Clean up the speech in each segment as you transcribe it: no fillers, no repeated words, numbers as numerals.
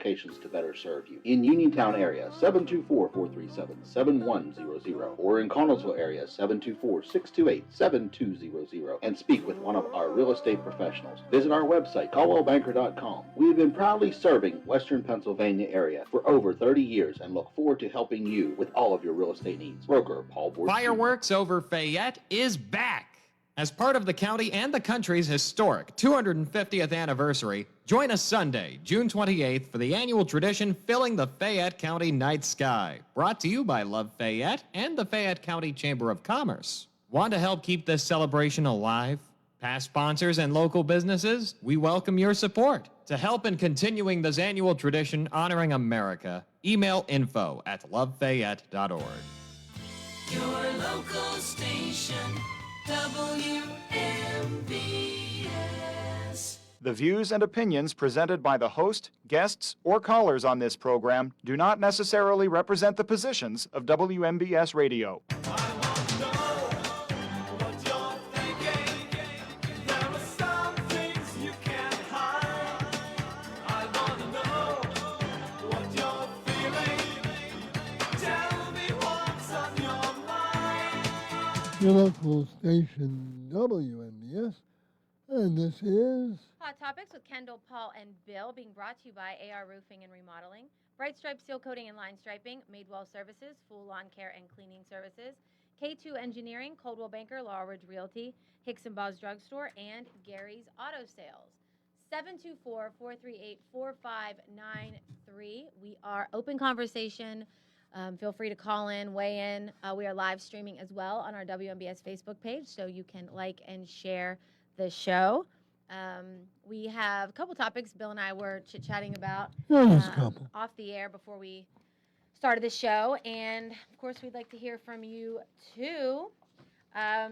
locations to better serve you. In Uniontown area, 724-437-7100, or in Connellsville area, 724-628-7200, and speak with one of our real estate professionals. Visit our website, caldwellbanker.com. We have been proudly serving Western Pennsylvania area for over 30 years and look forward to helping you with all of your real estate needs. Broker Paul Borges. Fireworks over Fayette is back. As part of the county and the country's historic 250th anniversary, join us Sunday, June 28th for the annual tradition filling the Fayette County night sky. Brought to you by Love Fayette and the Fayette County Chamber of Commerce. Want to help keep this celebration alive? Past sponsors and local businesses, we welcome your support. To help in continuing this annual tradition honoring America, email info@lovefayette.org. Your local station, WMBS. The views and opinions presented by the host, guests, or callers on this program do not necessarily represent the positions of WMBS Radio. Your local station, WMBS, and this is Hot Topics with Kendall, Paul, and Bill, being brought to you by AR Roofing and Remodeling, Bright Stripe Seal Coating and Line Striping, Madewell Services, Full Lawn Care and Cleaning Services, K2 Engineering, Coldwell Banker, Laurel Ridge Realty, Hicks and Bob's Drugstore, and Gary's Auto Sales. 724-438-4593. We are open conversation. Feel free to call in, weigh in. We are live streaming as well on our WMBS Facebook page, so you can like and share the show. We have a couple topics Bill and I were chit-chatting about off the air before we started the show, and of course we'd like to hear from you too. All right.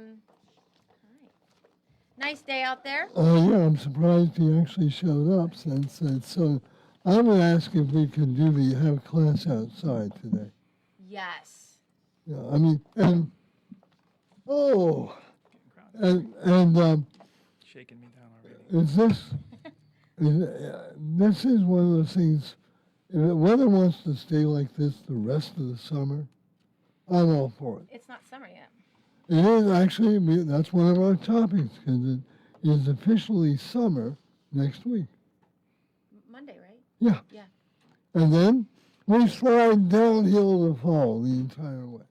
Nice day out there. Yeah, I'm surprised he actually showed up since it's so. I would ask if we could have class outside today. Yes. Yeah, I mean, and shaking me down already. This is one of those things. If the weather wants to stay like this the rest of the summer, I'm all for it. It's not summer yet. It is actually. That's one of our topics because it is officially summer next week. Monday, right? Yeah. Yeah. And then we slide downhill to fall the entire way.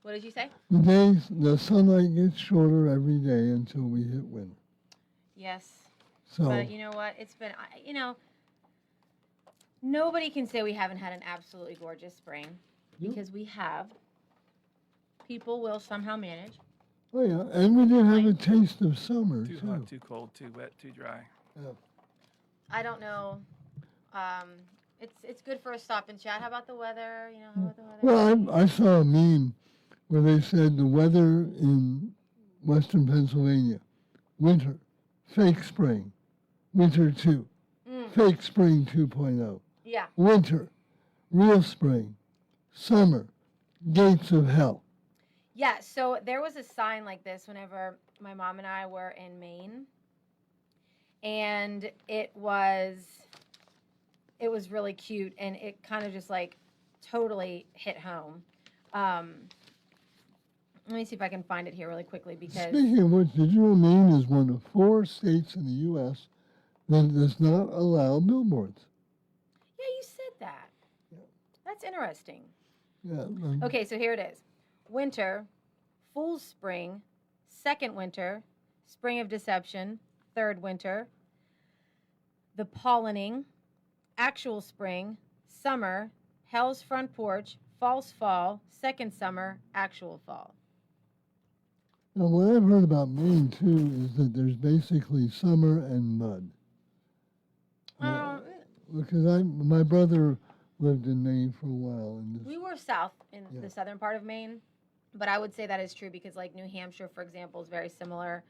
What did you say? The sunlight gets shorter every day until we hit winter. Yes. So, but you know what? It's been, nobody can say we haven't had an absolutely gorgeous spring because we have. People will somehow manage. Oh, yeah. And we did have a taste of summer, Too hot, too cold, too wet, too dry. Yeah. I don't know. It's good for a stop and chat. How about the weather? How about the weather? Well, I saw a meme where they said the weather in Western Pennsylvania, winter, fake spring, winter 2, fake spring 2.0. Yeah. Winter, real spring, summer, gates of hell. Yeah, so there was a sign like this whenever my mom and I were in Maine. And it was really cute, and it kind of just like totally hit home. Let me see if I can find it here really quickly because. Speaking of which, did you know Maine is one of 4 states in the U.S. that does not allow billboards? Yeah, you said that. Yeah. That's interesting. Yeah. Okay, so here it is. Winter, Fool's Spring, Second Winter, Spring of Deception, Third Winter, the Pollinating, Actual Spring, Summer, Hell's Front Porch, False Fall, Second Summer, Actual Fall. Now, what I've heard about Maine, too, is that there's basically summer and mud. Because my brother lived in Maine for a while. And we were south in the southern part of Maine, but I would say that is true because, like, New Hampshire, for example, is very similar.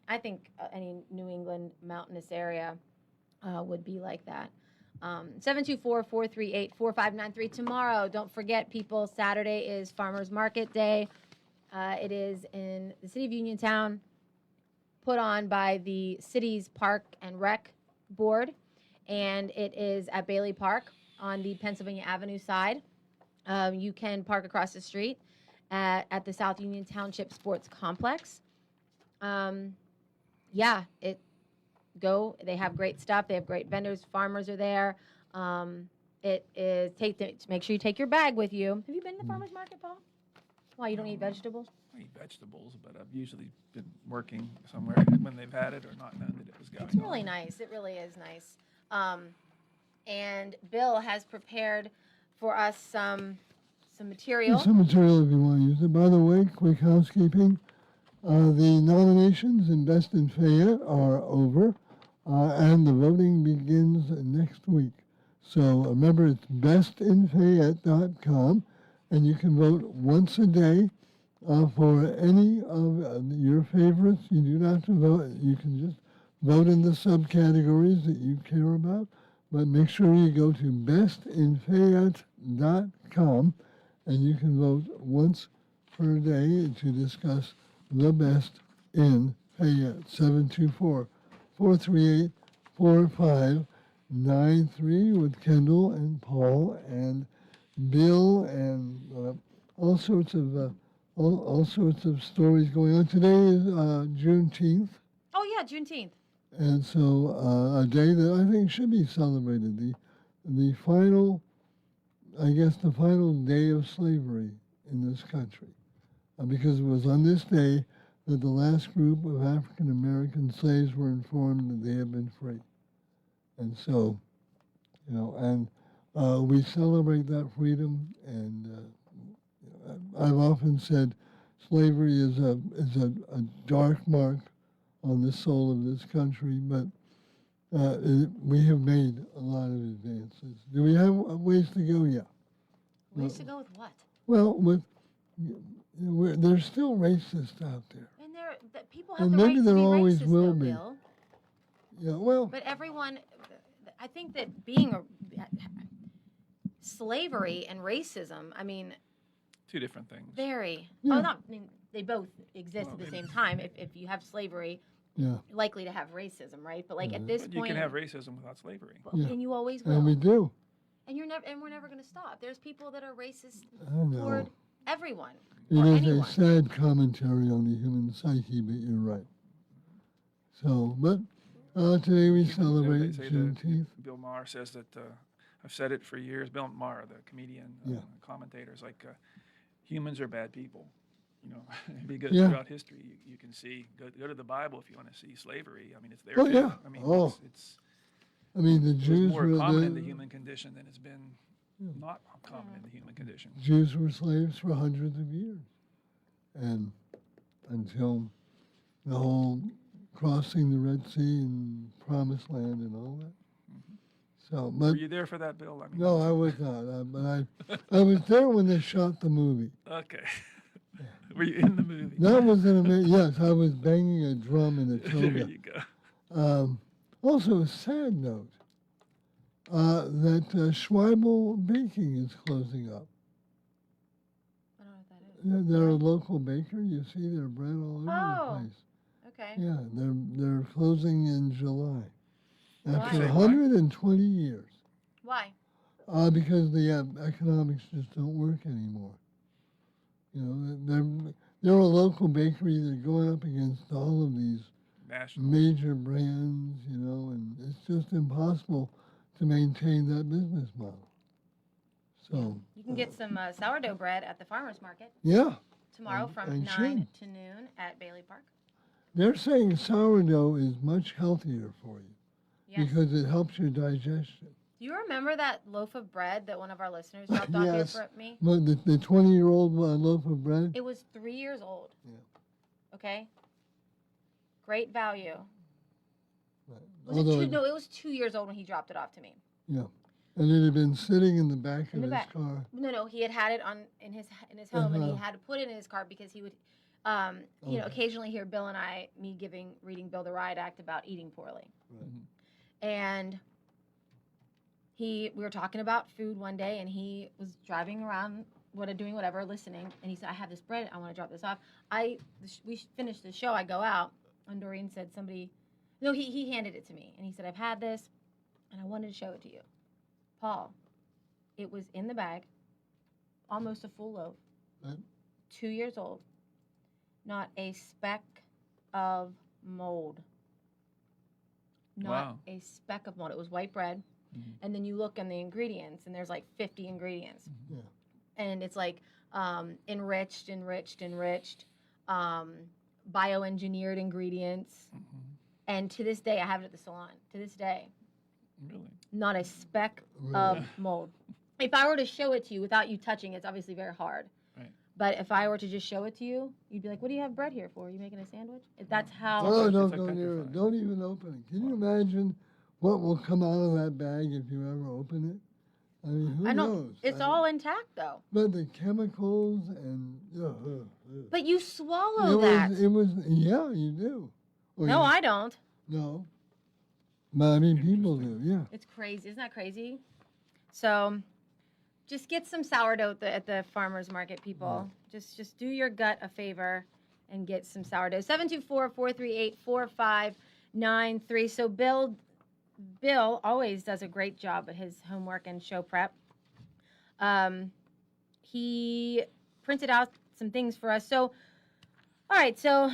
I think any New England mountainous area would be like that. 724-438-4593. Tomorrow, don't forget, people, Saturday is Farmers Market Day. It is in the city of Uniontown, put on by the city's Park and Rec Board. and it is at Bailey Park on the Pennsylvania Avenue side. You can park across the street at the South Union Township Sports Complex. Yeah, they have great stuff. They have great vendors. Farmers are there. It is make sure you take your bag with you. Have you been to the farmers market, Paul? Why, you don't eat vegetables? I eat vegetables, but I've usually been working somewhere when they've had it or not known that it was going It's really on. nice. It really is nice. And Bill has prepared for us some material. Some material if you want to use it. By the way, quick housekeeping. The nominations in Best in Fayette are over, and the voting begins next week. So remember, it's bestinfayette.com, and you can vote once a day for any of your favorites. You do not have to vote. You can just vote in the subcategories that you care about, but make sure you go to bestinfayette.com, and you can vote once per day to discuss the best in Fayette. 724-438-4593 with Kendall and Paul and Bill and all sorts of stories going on. Today is Juneteenth, Oh, yeah, Juneteenth. and so a day that I think should be celebrated. The final, I guess, the final day of slavery in this country. Because it was on this day that the last group of African American slaves were informed that they had been free. And so, and we celebrate that freedom. And I've often said slavery is a dark mark on the soul of this country, but we have made a lot of advances. Do we have ways to go? Yeah. Ways to go with what? Well, there's still racists out there. And people have And the maybe right there to be always racist, will though, be. Bill. Yeah, well, But everyone, I think that being slavery and racism, I mean, Two different things. very. Yeah. Oh, not. I mean, they both exist at the same time. If you have slavery, yeah, you're likely to have racism, right? But like at this But you point, can have racism without slavery. Yeah. and you always will. and we do. And we're never going to stop. There's people that are racist I know. toward everyone It or is anyone. a sad commentary on the human psyche, but you're right. So, but today we celebrate They say Juneteenth. Bill Maher says that, I've said it for years, Bill Maher, the comedian, Yeah. commentator, is like, humans are bad people. If you go Yeah. throughout history, you can see, go to the Bible if you want to see slavery. I mean, it's there Oh, too. yeah. I mean, Oh. it's I mean, the it was Jews more were common in the human condition than it's been not common in the human condition. Jews were slaves for hundreds of years, and until the whole crossing the Red Sea and Promised Land and all that. So, but Were you there for that, Bill? I mean, no, I was not. But I was there when they shot the movie. Okay. Were you in the movie? That was an amazing. Yes, I was banging a drum in a There toga. you go. Also, a sad note that Schweibel Baking is closing up. I don't know what that is. They're a local baker. You see their bread all over Oh. the place. Okay. Yeah, they're closing in July after Why? 120 years. Why? Because the economics just don't work anymore. They're a local bakery. They're going up against all of these National. major brands, and it's just impossible to maintain that business model. So, You can get some sourdough bread at the farmers market yeah, tomorrow And- from and 9 to noon at Bailey Park. they're saying sourdough is much healthier for you Yes. because it helps your digestion. Do you remember that loaf of bread that one of our listeners dropped off here Yes. for me? But the 20-year-old loaf of bread, It was 3 years old. Yeah. Okay. Great value. Was although it 2? No, it was 2 years old when he dropped it off to me. yeah, and it had been sitting in the back In of the his back. car. No, he had it in his home, and he Uh-huh. had to put it in his car because he would, Okay. occasionally hear Bill and me reading Bill the Riot Act about eating poorly. Right. And we were talking about food one day, and he was driving around, doing whatever, listening, and he said, "I have this bread. I want to drop this off." We finished the show. I go out, and Doreen said, "Somebody." No, he handed it to me, and he said, "I've had this. and I wanted to show it to you. Paul, it was in the bag, almost a full loaf, Right. 2 years old, not a speck of mold. Not Wow. a speck of mold. It was white bread. Mhm. And then you look on the ingredients, and there's like 50 ingredients. Yeah. And it's like enriched, bioengineered ingredients. Mhm. And to this day, I have it at the salon. To this day, Really? not a speck Really? of mold. If I were to show it to you without you touching it, it's obviously very hard. Right. But if I were to just show it to you, you'd be like, "What do you have bread here for? Are you making a sandwich?" That's how. Oh, It's don't like go near it. petrified. Don't even open it. Can you imagine what will come out of that bag if you ever open it? I mean, who I know knows? it's all intact though. But the chemicals and But you swallow that. It was yeah, you do. Or No, you- I don't. no. But I mean, people do. Yeah. It's crazy. Isn't that crazy? So, just get some sourdough at the farmer's market, people. Just do your gut a favor and get some sourdough. 724-438-4593. So Bill always does a great job at his homework and show prep. He printed out some things for us. So, all right. So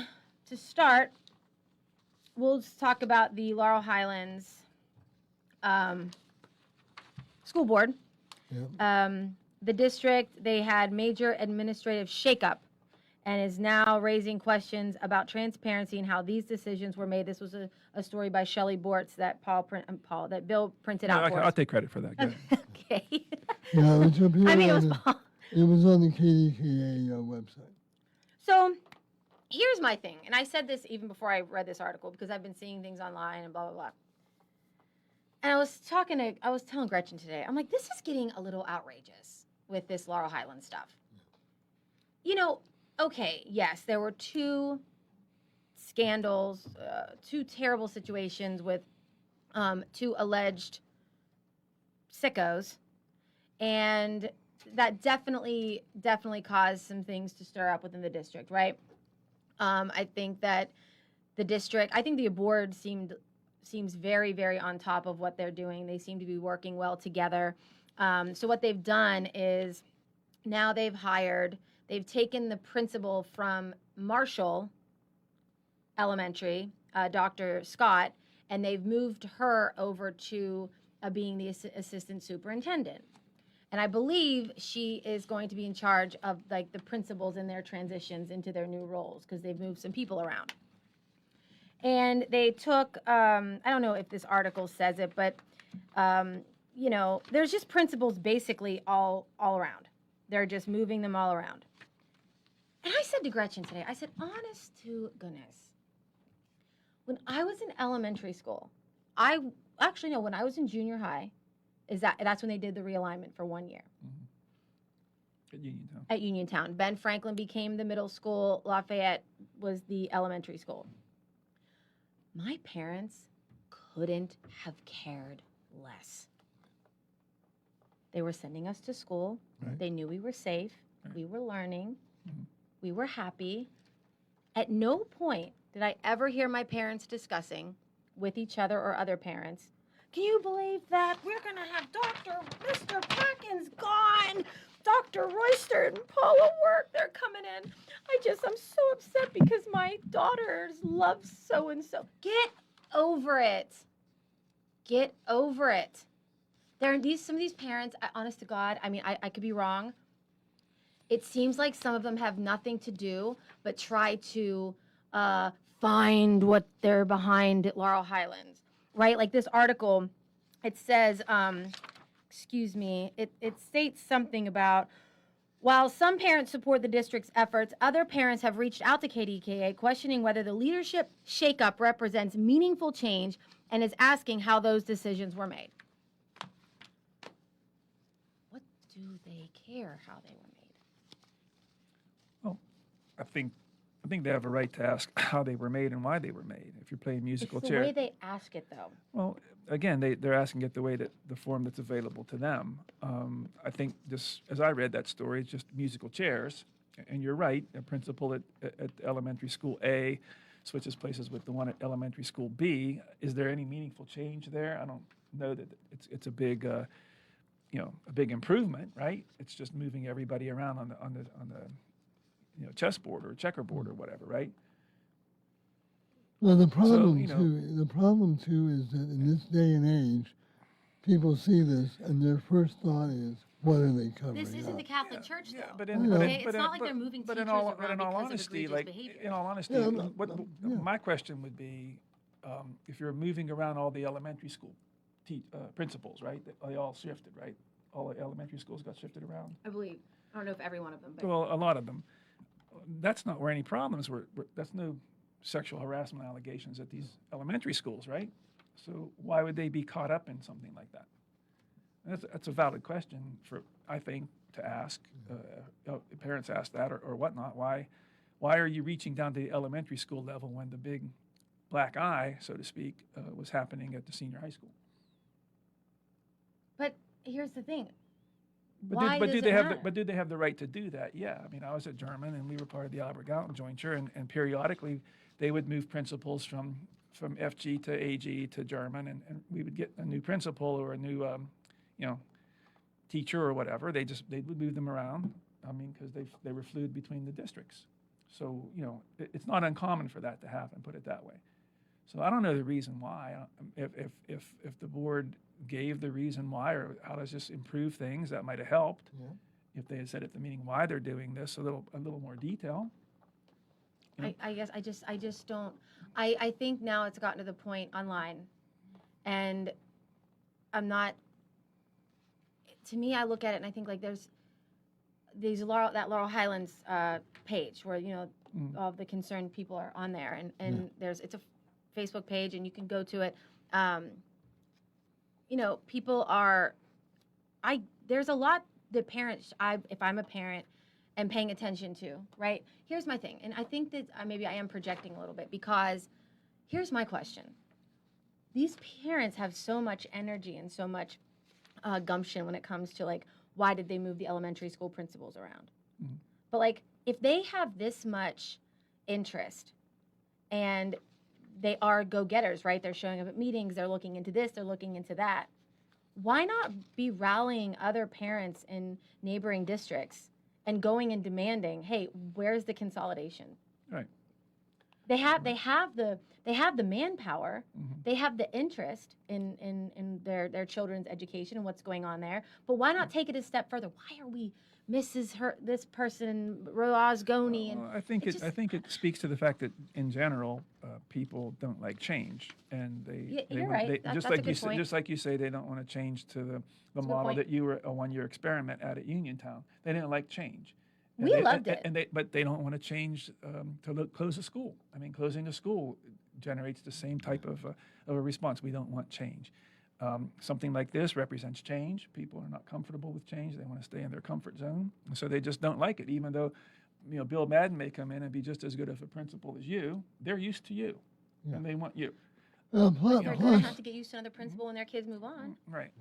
to start, we'll just talk about the Laurel Highlands school board. Yeah. The district, they had major administrative shakeup and is now raising questions about transparency and how these decisions were made. This was a story by Shelley Bortz that that Bill printed No, out for I'll us. take credit for that. Go ahead. Okay. Yeah, it was up here I mean, it was on the- Paul. It was on the KDKA website. So here's my thing, and I said this even before I read this article because I've been seeing things online and blah blah blah. And I was telling Gretchen today, I'm like, this is getting a little outrageous with this Laurel Highlands stuff. You know, okay, yes, there were two scandals, two terrible situations with two alleged sickos, and that definitely caused some things to stir up within the district, right? I think that the board seems very, very on top of what they're doing. They seem to be working well together. So what they've done is now they've taken the principal from Marshall Elementary, Dr. Scott, and they've moved her over to being the assistant superintendent. And I believe she is going to be in charge of like the principals in their transitions into their new roles because they've moved some people around. And they took, I don't know if this article says it, but, you know, there's just principals basically all around. They're just moving them all around. And I said to Gretchen today, I said, honest to goodness, when I was in elementary school, when I was in junior high, that's when they did the realignment for 1 year. At Uniontown. At Uniontown. Ben Franklin became the middle school. Lafayette was the elementary school. My parents couldn't have cared less. They were sending us to school. Right. They knew we were safe. Right. We were learning. Mhm. We were happy. At no point did I ever hear my parents discussing with each other or other parents, can you believe that we're going to have Mr. Perkins gone? Dr. Royster and Paula Work, they're coming in. I'm so upset because my daughters love so-and-so. Get over it. Get over it. Some of these parents, honest to God, I mean, I could be wrong. It seems like some of them have nothing to do but try to find what they're behind at Laurel Highlands, right? Like this article, it says, it states something about, while some parents support the district's efforts, other parents have reached out to KDKA questioning whether the leadership shakeup represents meaningful change and is asking how those decisions were made. What do they care how they were made? Well, I think they have a right to ask how they were made and why they were made. If you're playing musical It's the chair, way they ask it, though. well, again, they're asking it the form that's available to them. I think just as I read that story, it's just musical chairs. And you're right, a principal at elementary school A switches places with the one at elementary school B. Is there any meaningful change there? know that it's a big, a big improvement, right? It's just moving everybody around on the chessboard or checkerboard or whatever, right? Well, the problem you know- too is that in this day and age, people see this and their first thought is, what are they covering This isn't up? the Catholic Church, though. Yeah, I but know. in, Okay? but It's in- not like but- they're moving but teachers in all, around but in all because of honesty, egregious like behavior. in all honesty, Yeah, I'm not- yeah. my question would be, if you're moving around all the elementary school principals, right? They all shifted, right? All the elementary schools got shifted around. I believe. I don't know if every one of them, but Well, a lot of them. That's not where any problems were. That's no sexual harassment allegations at these elementary schools, right? So why would they be caught up in something like that? That's a valid question I think, to ask. Parents ask that or whatnot. Why are you reaching down to the elementary school level when the big black eye, so to speak, was happening at the senior high school? but here's the thing. But Why do does it they have matter? but do they have the right to do that? Yeah, I mean, I was at German and we were part of the Albert Galton jointure, and periodically they would move principals from FG to AG to German, and we would get a new principal or a new teacher or whatever. They would move them around. I mean, because they were fluid between the districts. So it's not uncommon for that to happen. Put it that way. So I don't know the reason why. If the board gave the reason why, or how does this improve things, that might have helped. Yeah. If they had said at the meeting why they're doing this, a little more detail. I guess I just don't. I think now it's gotten to the point online, and I'm not. To me, I look at it and I think like there's these Laurel Highlands page where all of the concerned people are on there, and it's a Facebook page and you can go to it. People are. There's a lot that parents. If I'm a parent, am paying attention to. Right. Here's my thing, and I think that maybe I am projecting a little bit because here's my question. These parents have so much energy and so much gumption when it comes to like why did they move the elementary school principals around. But like if they have this much interest and they are go-getters, right? They're showing up at meetings, they're looking into this, they're looking into that. Why not be rallying other parents in neighboring districts and going and demanding, hey, where's the consolidation? Right. They have the manpower, they have the interest in their children's education and what's going on there. But why not take it a step further? Why are we this person Rosgoni? And I think it speaks to the fact that in general people don't like change, and you're want- right. That's just a like good point. just like you say, they don't want to change to the model point. that you were a one-year experiment at Uniontown. They didn't like change. And We they- loved it. But they don't want to change to close a school. I mean, closing a school generates the same type of a response. We don't want change. Something like this represents change. People are not comfortable with change. They want to stay in their comfort zone, and so they just don't like it. Even though, Bill Madden may come in and be just as good of a principal as you, they're used to you, and they want you. They're going to Plus, have to get used to another principal when their kids move on. Right.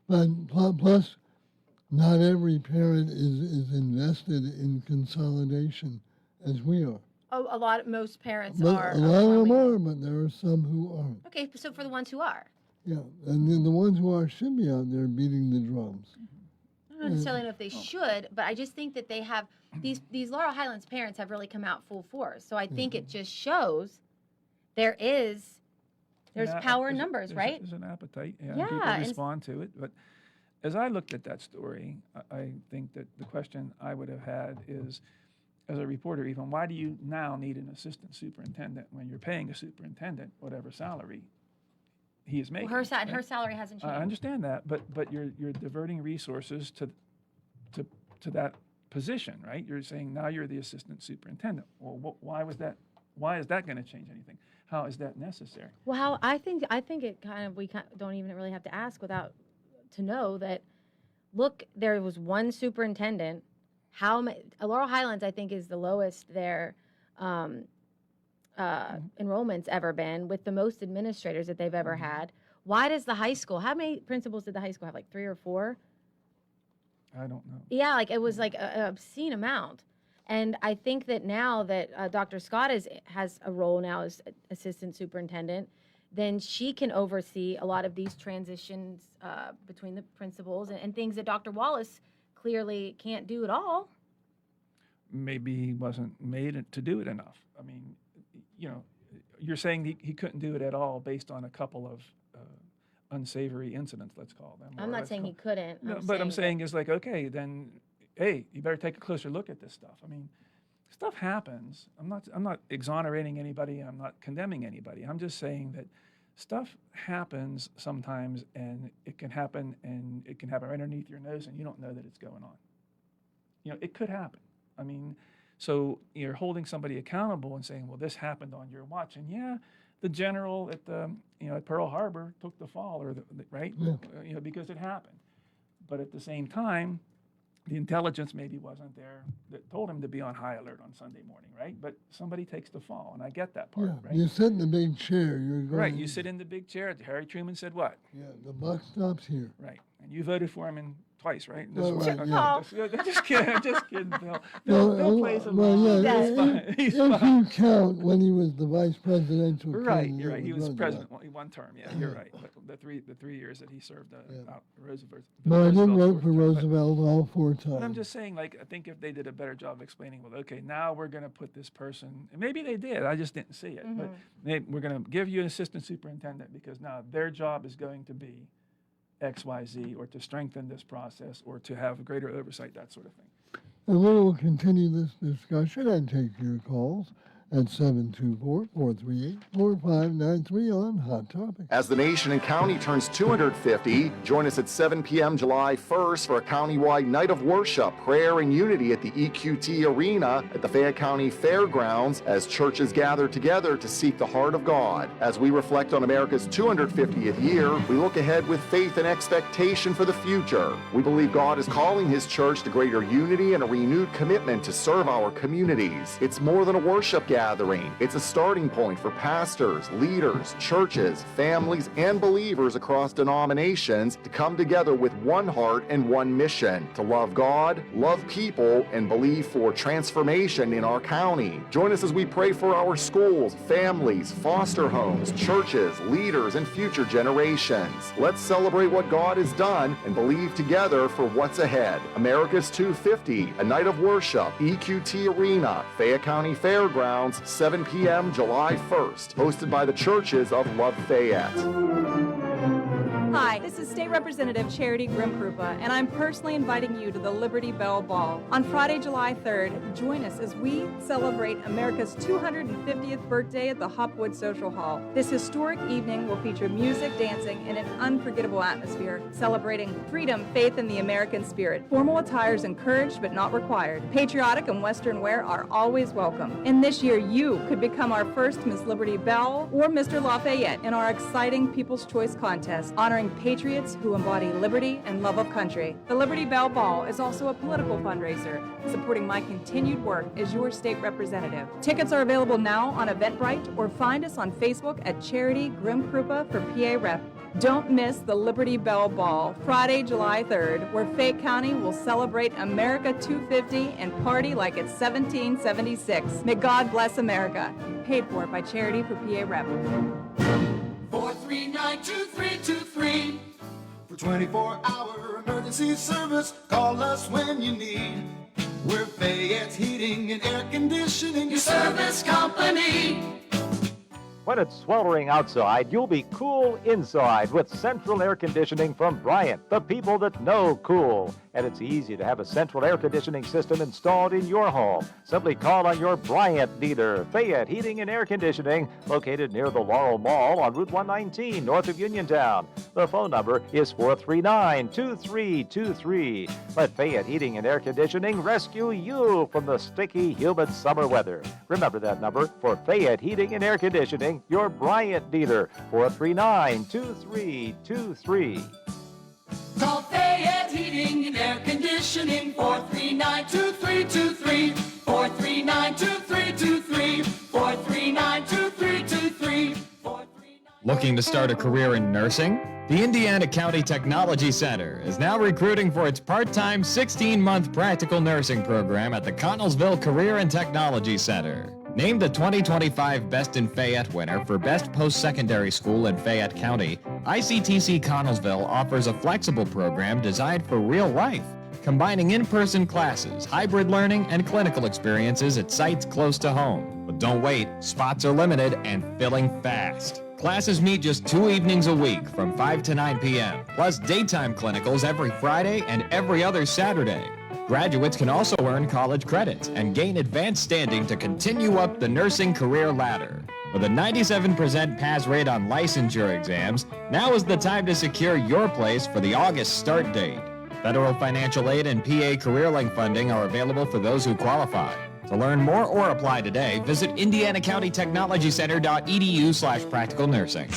plus, not every parent is invested in consolidation as we are. Oh, most parents But are. a lot of them we know. are, but there are some who aren't. Okay, so for the ones who are, Yeah, and then the ones who are should be out there beating the drums. I don't necessarily know if they should, but I just think that they have these Laurel Highlands parents have really come out full force. So I think it just shows there's power in numbers, right? There's an appetite. Yeah, Yeah, people and- respond to it. But as I looked at that story, I think that the question I would have had is, as a reporter even, why do you now need an assistant superintendent when you're paying a superintendent whatever salary he is making? Her right? salary hasn't changed. I understand that, but you're diverting resources to that position, right? You're saying now you're the assistant superintendent. Well, why is that going to change anything? How is that necessary? Well, I think it we don't even really have to ask without to know that. Look, there was one superintendent. Laurel Highlands, I think, is the lowest their enrollment's ever been, with the most administrators that they've ever had. Why does the high school? How many principals did the high school have? Like 3 or 4? I don't know. Yeah, like it was like an obscene amount. And I think that now that Dr. Scott has a role now as assistant superintendent, then she can oversee a lot of these transitions between the principals and things that Dr. Wallace clearly can't do at all. Maybe he wasn't made to do it enough. I mean, you're saying he couldn't do it at all based on a couple of unsavory incidents, let's call them. I'm not saying he couldn't. No, but I'm saying is like, okay, then, hey, you better take a closer look at this stuff. I mean, stuff happens. I'm not exonerating anybody. I'm not condemning anybody. I'm just saying that stuff happens sometimes, and it can happen right underneath your nose, and you don't know that it's going on. It could happen. I mean, so you're holding somebody accountable and saying, well, this happened on your watch, and yeah, the general at Pearl Harbor took the fall, right? Yeah. Because it happened. But at the same time, the intelligence maybe wasn't there that told him to be on high alert on Sunday morning, right? But somebody takes the fall, and I get that part, Yeah, right? you sit in the big chair. You're going, Right, you sit in the big chair. Harry Truman said what? Yeah, the buck stops here. Right, and you voted for him twice, right? Oh, right, Okay, yeah. just kidding, Bill. Well, Bill plays a well, long. yeah, He's fine. He's if fine. you count when he was the vice presidential Right, candidate you're right. He was with president Roosevelt. one term. Yeah, you're right. But the three years that he served out Roosevelt. But I didn't Roosevelt's vote for fourth term. Roosevelt all 4 times. But I'm just saying, like, I think if they did a better job of explaining, well, okay, now we're going to put this person, and maybe they did, I just didn't see it, but we're going to give you an assistant superintendent because now their job is going to be X, Y, Z, or to strengthen this process, or to have greater oversight, that sort of thing. And we will continue this discussion and take your calls at 724-438-4593 on Hot Topics. As the nation and county turns 250, join us at 7 p.m. July 1st for a countywide night of worship, prayer, and unity at the EQT Arena at the Fayette County Fairgrounds as churches gather together to seek the heart of God. As we reflect on America's 250th year, we look ahead with faith and expectation for the future. We believe God is calling His church to greater unity and a renewed commitment to serve our communities. It's more than a worship gathering. It's a starting point for pastors, leaders, churches, families, and believers across denominations to come together with one heart and one mission: to love God, love people, and believe for transformation in our county. Join us as we pray for our schools, families, foster homes, churches, leaders, and future generations. Let's celebrate what God has done and believe together for what's ahead. America's 250, a night of worship, EQT Arena, Fayette County Fairgrounds, 7 p.m. July 1st, hosted by the Churches of Love Fayette. Hi, this is State Representative Charity Grim-Krupa, and I'm personally inviting you to the Liberty Bell Ball. On Friday, July 3rd, join us as we celebrate America's 250th birthday at the Hopwood Social Hall. This historic evening will feature music, dancing, and an unforgettable atmosphere, celebrating freedom, faith, and the American spirit. Formal attire is encouraged but not required. Patriotic and Western wear are always welcome. And this year, you could become our first Miss Liberty Bell or Mr. Lafayette in our exciting People's Choice Contest, honoring patriots who embody liberty and love of country. The Liberty Bell Ball is also a political fundraiser, supporting my continued work as your state representative. Tickets are available now on Eventbrite, or find us on Facebook at Charity Grim-Krupa for PA Rep. Don't miss the Liberty Bell Ball, Friday, July 3rd, where Fayette County will celebrate America 250 and party like it's 1776. May God bless America. Paid for by Charity for PA Rep. 439-2323. For 24-hour emergency service, call us when you need. We're Fayette's Heating and Air Conditioning, Your service company. When it's sweltering outside, you'll be cool inside with central air conditioning from Bryant, the people that know cool. And it's easy to have a central air conditioning system installed in your home. Simply call on your Bryant dealer, Fayette Heating and Air Conditioning, located near the Laurel Mall on Route 119, north of Uniontown. The phone number is 439-2323. Let Fayette Heating and Air Conditioning rescue you from the sticky, humid summer weather. Remember that number for Fayette Heating and Air Conditioning, your Bryant dealer, 439-2323. Call Fayette Heating and Air Conditioning, 439-2323. 439-2323. 439-2323. Looking to start a career in nursing? The Indiana County Technology Center is now recruiting for its part-time 16-month practical nursing program at the Connellsville Career and Technology Center. Named the 2025 Best in Fayette winner for Best Post-Secondary School in Fayette County, ICTC Connellsville offers a flexible program designed for real life, combining in-person classes, hybrid learning, and clinical experiences at sites close to home. But don't wait, spots are limited and filling fast. Classes meet just 2 evenings a week from 5 to 9 p.m., plus daytime clinicals every Friday and every other Saturday. Graduates can also earn college credits and gain advanced standing to continue up the nursing career ladder. With a 97% pass rate on licensure exams, now is the time to secure your place for the August start date. Federal financial aid and PA CareerLink funding are available for those who qualify. To learn more or apply today, visit indianacountytechnologycenter.edu/practical nursing.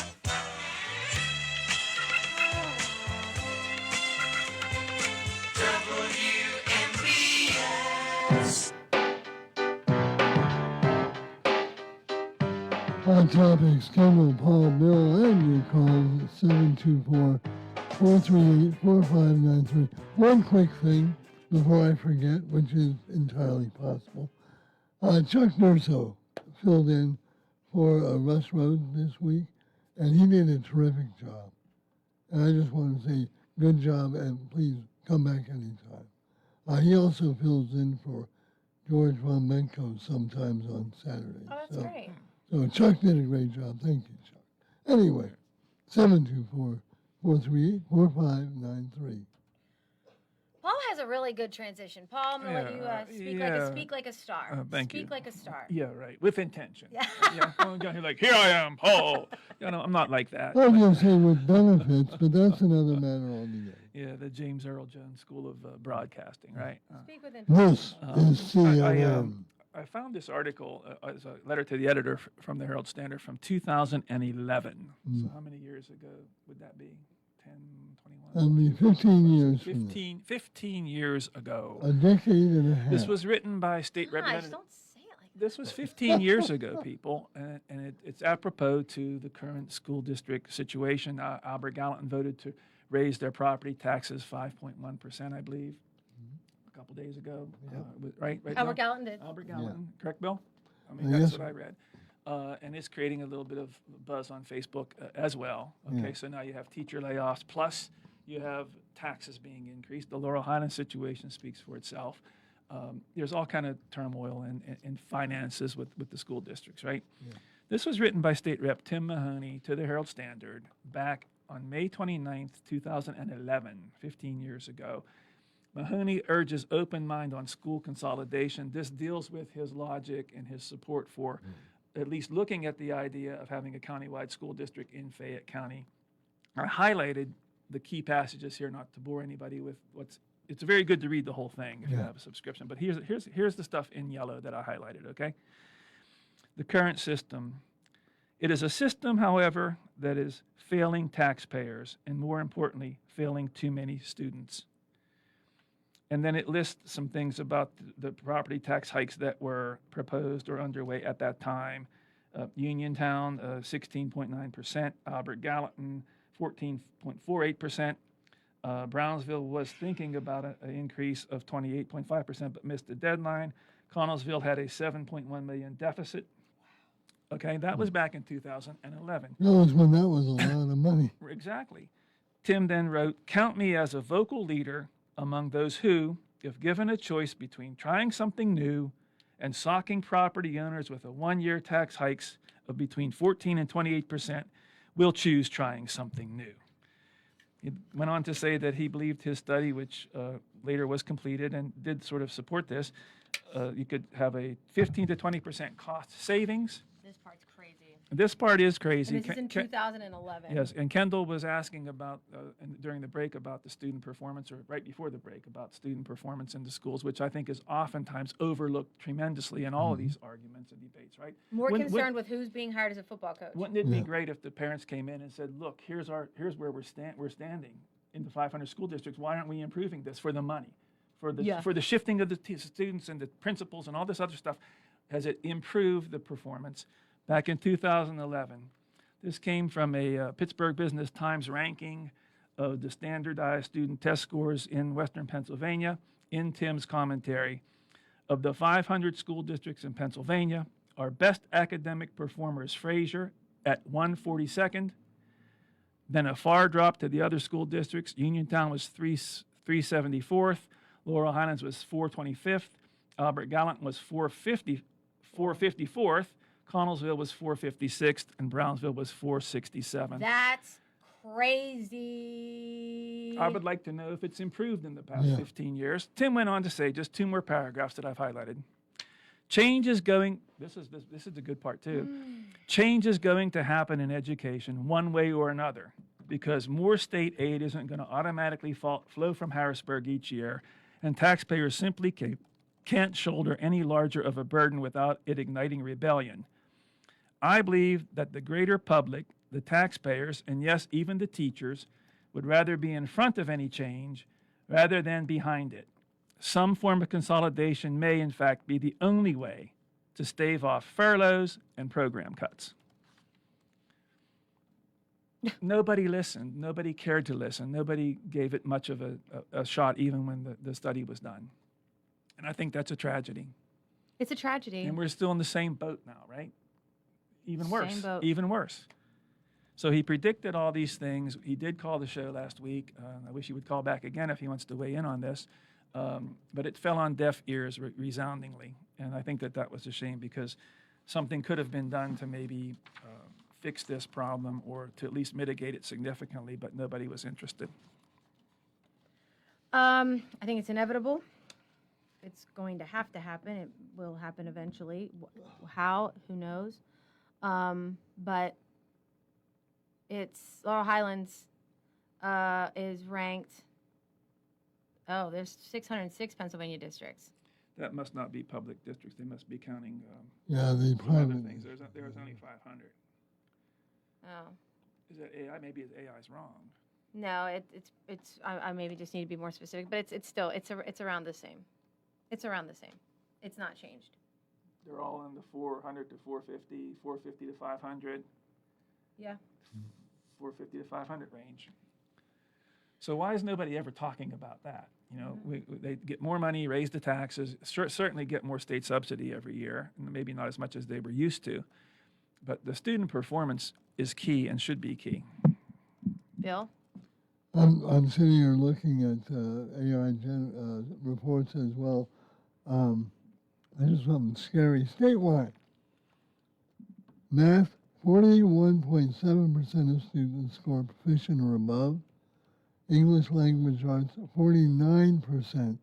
Hot Topics, Kendall, Paul, Bill, and your calls at 724-438-4593. One quick thing before I forget, which is entirely possible. Chuck Nurso filled in for Russ Rhodes this week, and he did a terrific job. And I just want to say good job, and please come back anytime. He also fills in for George Von Menko sometimes on Saturdays. Oh, that's great. So Chuck did a great job. Thank you, Chuck. Anyway, 724-438-4593. Paul has a really good transition. Paul, I'm going to let you speak like a star. Thank you. Speak like a star. Yeah, right. With intention. Yeah. Don't go here like, here I am, Paul. I'm not like that. I was going to say with benefits, but that's another matter altogether. Yeah, the James Earl Jones School of Broadcasting, right? Speak with intention. This is CNN. I found this article as a letter to the editor from the Herald Standard from 2011. So how many years ago would that be? 10, 21? That'll be 15 years from now. 15 years ago. A decade and a half. This was written by State Gosh, Representative. don't say it like that. This was 15 years ago, people, and it's apropos to the current school district situation. Albert Gallatin voted to raise their property taxes 5.1%, I believe, a couple days ago. Right? Albert Gallatin did. Albert Gallatin, correct, Bill? I mean, Yes, that's sir. what I read. And it's creating a little bit of buzz on Facebook as well. Okay, so now you have teacher layoffs, plus you have taxes being increased. The Laurel Highlands situation speaks for itself. There's all kind of turmoil in finances with the school districts, right? Yeah. This was written by State Rep Tim Mahoney to the Herald Standard back on May 29th, 2011, 15 years ago. Mahoney urges open mind on school consolidation. This deals with his logic and his support for at least looking at the idea of having a countywide school district in Fayette County. I highlighted the key passages here, not to bore anybody with it's very good to read the whole thing if you have a subscription, but here's the stuff in yellow that I highlighted, okay? The current system. It is a system, however, that is failing taxpayers and, more importantly, failing too many students. And then it lists some things about the property tax hikes that were proposed or underway at that time. Uniontown, 16.9%. Albert Gallatin, 14.48%. Brownsville was thinking about an increase of 28.5%, but missed the deadline. Connellsville had a $7.1 million deficit. Okay, that was back in 2011. That was when that was a lot of money. Exactly. Tim then wrote, "Count me as a vocal leader among those who, if given a choice between trying something new and socking property owners with a one-year tax hikes of between 14 and 28%, will choose trying something new." He went on to say that he believed his study, which later was completed and did sort of support this, you could have a 15 to 20% cost savings. This part's crazy. This part is crazy. And this is in 2011. Yes, and Kendall was asking about, during the break, about the student performance, or right before the break, about student performance in the schools, which I think is oftentimes overlooked tremendously in all of these arguments and debates, right? More concerned with who's being hired as a football coach. Wouldn't it be great if the parents came in and said, look, here's where we're standing in the 500 school districts. Why aren't we improving this for the money? For the shifting of the students and the principals and all this other stuff, has it improved the performance? Back in 2011, this came from a Pittsburgh Business Times ranking of the standardized student test scores in Western Pennsylvania. In Tim's commentary, of the 500 school districts in Pennsylvania, Our best academic performer is Fraser at 142nd. Then a far drop to the other school districts. Uniontown was 374th. Laurel Highlands was 425th. Albert Gallant was 454th. Connellsville was 456th. And Brownsville was 467th. That's crazy. I would like to know if it's improved in the past 15 years. Tim went on to say, just two more paragraphs that I've highlighted. Change is going, this is the good part too. Change is going to happen in education one way or another because more state aid isn't going to automatically flow from Harrisburg each year, and taxpayers simply can't shoulder any larger of a burden without it igniting rebellion. I believe that the greater public, the taxpayers, and yes, even the teachers, would rather be in front of any change rather than behind it. Some form of consolidation may, in fact, be the only way to stave off furloughs and program cuts. Nobody listened. Nobody cared to listen. Nobody gave it much of a shot, even when the study was done. And I think that's a tragedy. It's a tragedy. And we're still in the same boat now, right? Even worse. Same boat. Even worse. So he predicted all these things. He did call the show last week. I wish he would call back again if he wants to weigh in on this. But it fell on deaf ears resoundingly. And I think that was a shame because something could have been done to maybe fix this problem or to at least mitigate it significantly, but nobody was interested. I think it's inevitable. It's going to have to happen. It will happen eventually. How? Who knows? But Laurel Highlands is ranked. Oh, there's 606 Pennsylvania districts. That must not be public districts. They must be counting The some other private. things. There's only 500. Oh. Is that AI? Maybe AI's wrong. No, it's. I maybe just need to be more specific, but it's still it's around the same. It's around the same. It's not changed. They're all in the 400 to 450, 450 to 500. Yeah. 450 to 500 range. So why is nobody ever talking about that? You know, they get more money, raise the taxes, certainly get more state subsidy every year, and maybe not as much as they were used to. But the student performance is key and should be key. Bill? I'm sitting here looking at AI reports as well. There's something scary statewide. Math, 41.7% of students score proficient or above. English language arts, 49%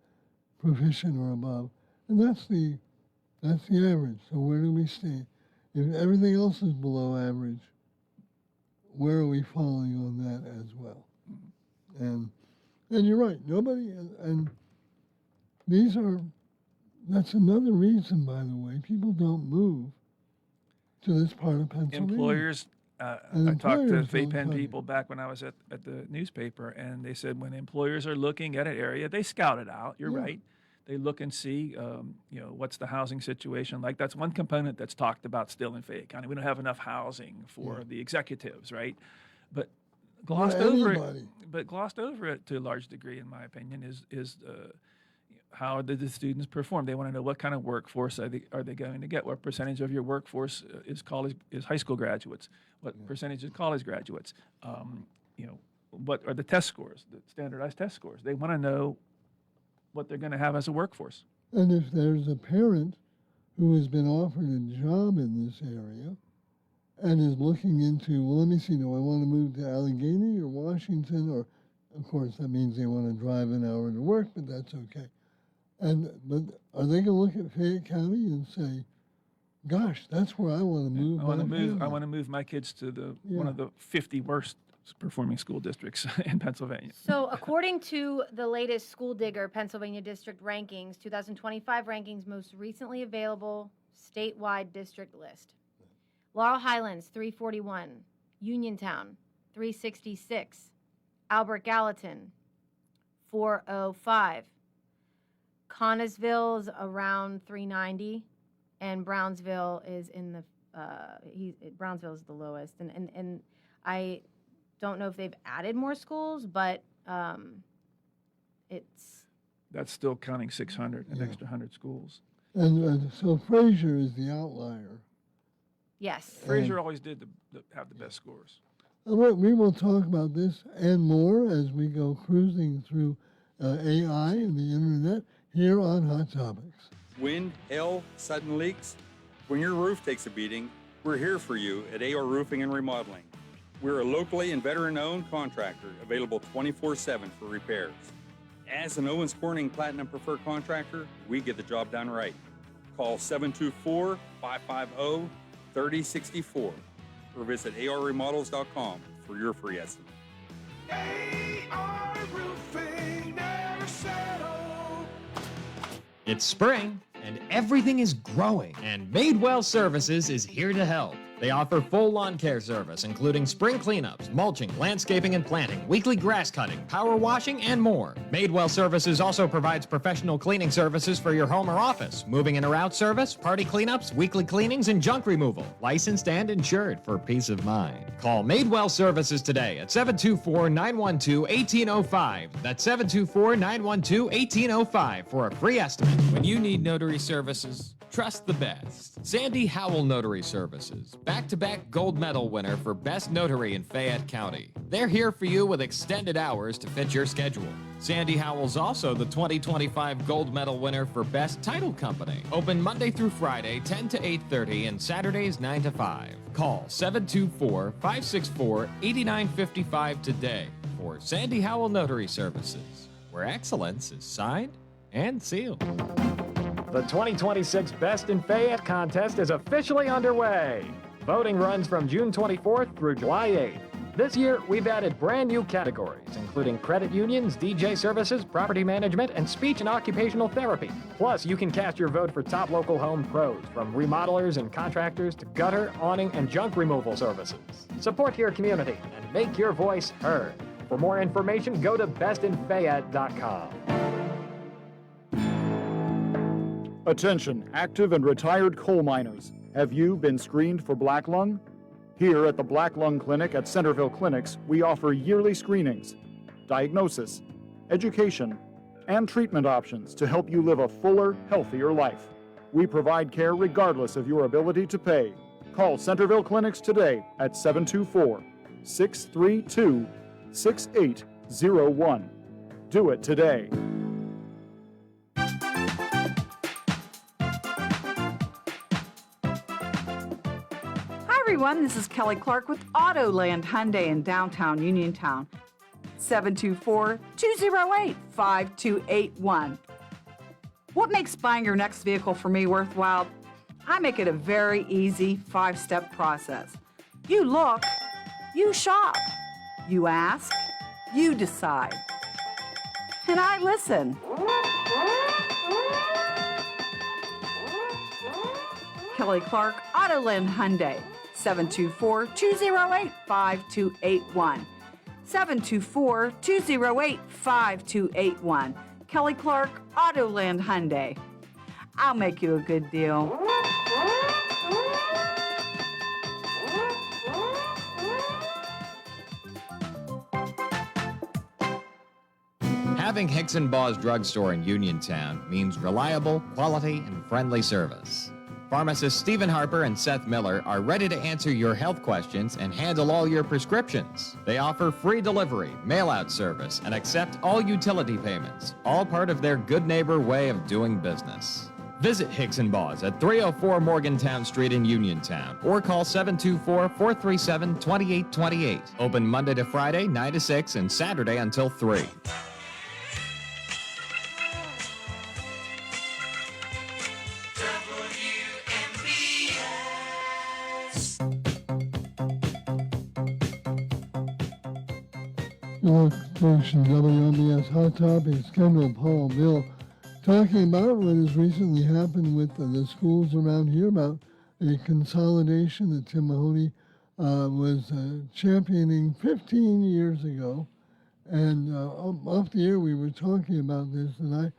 proficient or above. And that's the average. So where do we stay? If everything else is below average, where are we falling on that as well? And you're right, nobody, and that's another reason, by the way, people don't move to this part of Pennsylvania. Employers, I talked to VAPEN people back when I was at the newspaper, and they said when employers are looking at an area, they scout it out. You're right. They look and see, what's the housing situation like. That's one component that's talked about still in Fayette County. We don't have enough housing for the executives, right? But glossed over it to a large degree, in my opinion, is how did the students perform? They want to know what kind of workforce are they going to get? What percentage of your workforce is high school graduates? What percentage is college graduates? What are the test scores, the standardized test scores? They want to know what they're going to have as a workforce. And if there's a parent who has been offered a job in this area and is looking into, well, let me see, do I want to move to Allegheny or Washington? Or, of course, that means they want to drive an hour to work, but that's okay. But are they going to look at Fayette County and say, gosh, that's where I want to move? I want to move my kids to one of the 50 worst performing school districts in Pennsylvania. So according to the latest School Digger Pennsylvania District rankings, 2025 rankings, most recently available statewide district list. Laurel Highlands, 341. Uniontown, 366. Albert Gallatin, 405. Connellsville's around 390. And Brownsville is in the, Brownsville is the lowest. And I don't know if they've added more schools, but That's still counting 600, an extra 100 schools. And so Fraser is the outlier. Yes. Fraser always did have the best scores. We will talk about this and more as we go cruising through AI and the internet here on Hot Topics. Wind, hail, sudden leaks. When your roof takes a beating, we're here for you at AR Roofing and Remodeling. We're a locally and veteran-owned contractor available 24/7 for repairs. As an Owens Corning Platinum Preferred Contractor, we get the job done right. Call 724-550-3064 or visit arremodels.com for your free estimate. AR Roofing, never settle. It's spring, and everything is growing, and Madewell Services is here to help. They offer full lawn care service, including spring cleanups, mulching, landscaping and planting, weekly grass cutting, power washing, and more. Madewell Services also provides professional cleaning services for your home or office, moving in or out service, party cleanups, weekly cleanings, and junk removal. Licensed and insured for peace of mind. Call Madewell Services today at 724-912-1805. That's 724-912-1805 for a free estimate. When you need notary services, trust the best. Sandy Howell Notary Services, back-to-back gold medal winner for Best Notary in Fayette County. They're here for you with extended hours to fit your schedule. Sandy Howell's also the 2025 gold medal winner for Best Title Company. Open Monday through Friday, 10 to 8:30, and Saturdays, 9 to 5. Call 724-564-8955 today for Sandy Howell Notary Services, where excellence is signed and sealed. The 2026 Best in Fayette contest is officially underway. Voting runs from June 24th through July 8th. This year, we've added brand new categories, including credit unions, DJ services, property management, and speech and occupational therapy. Plus, you can cast your vote for top local home pros, from remodelers and contractors to gutter, awning, and junk removal services. Support your community and make your voice heard. For more information, go to bestinfayette.com. Attention, active and retired coal miners. Have you been screened for black lung? Here at the Black Lung Clinic at Centerville Clinics, we offer yearly screenings, diagnosis, education, and treatment options to help you live a fuller, healthier life. We provide care regardless of your ability to pay. Call Centerville Clinics today at 724-632-6801. Do it today. Everyone, this is Kelly Clark with Autoland Hyundai in downtown Uniontown. 724-208-5281. What makes buying your next vehicle for me worthwhile? I make it a very easy 5-step process. You look, you shop, you ask, you decide. And I listen. Kelly Clark, Autoland Hyundai. 724-208-5281. 724-208-5281. Kelly Clark, Autoland Hyundai. I'll make you a good deal. Having Hicks & Baugh's drugstore in Uniontown means reliable, quality, and friendly service. Pharmacists Stephen Harper and Seth Miller are ready to answer your health questions and handle all your prescriptions. They offer free delivery, mail-out service, and accept all utility payments, all part of their good neighbor way of doing business. Visit Hicks & Baugh's at 304 Morgantown Street in Uniontown or call 724-437-2828. Open Monday to Friday, 9 to 6, and Saturday until 3. North Station WMBS Hot Topics, Kendall, Paul, Bill, talking about what has recently happened with the schools around here, about a consolidation that Tim Mahoney was championing 15 years ago. And off the air, we were talking about this, and I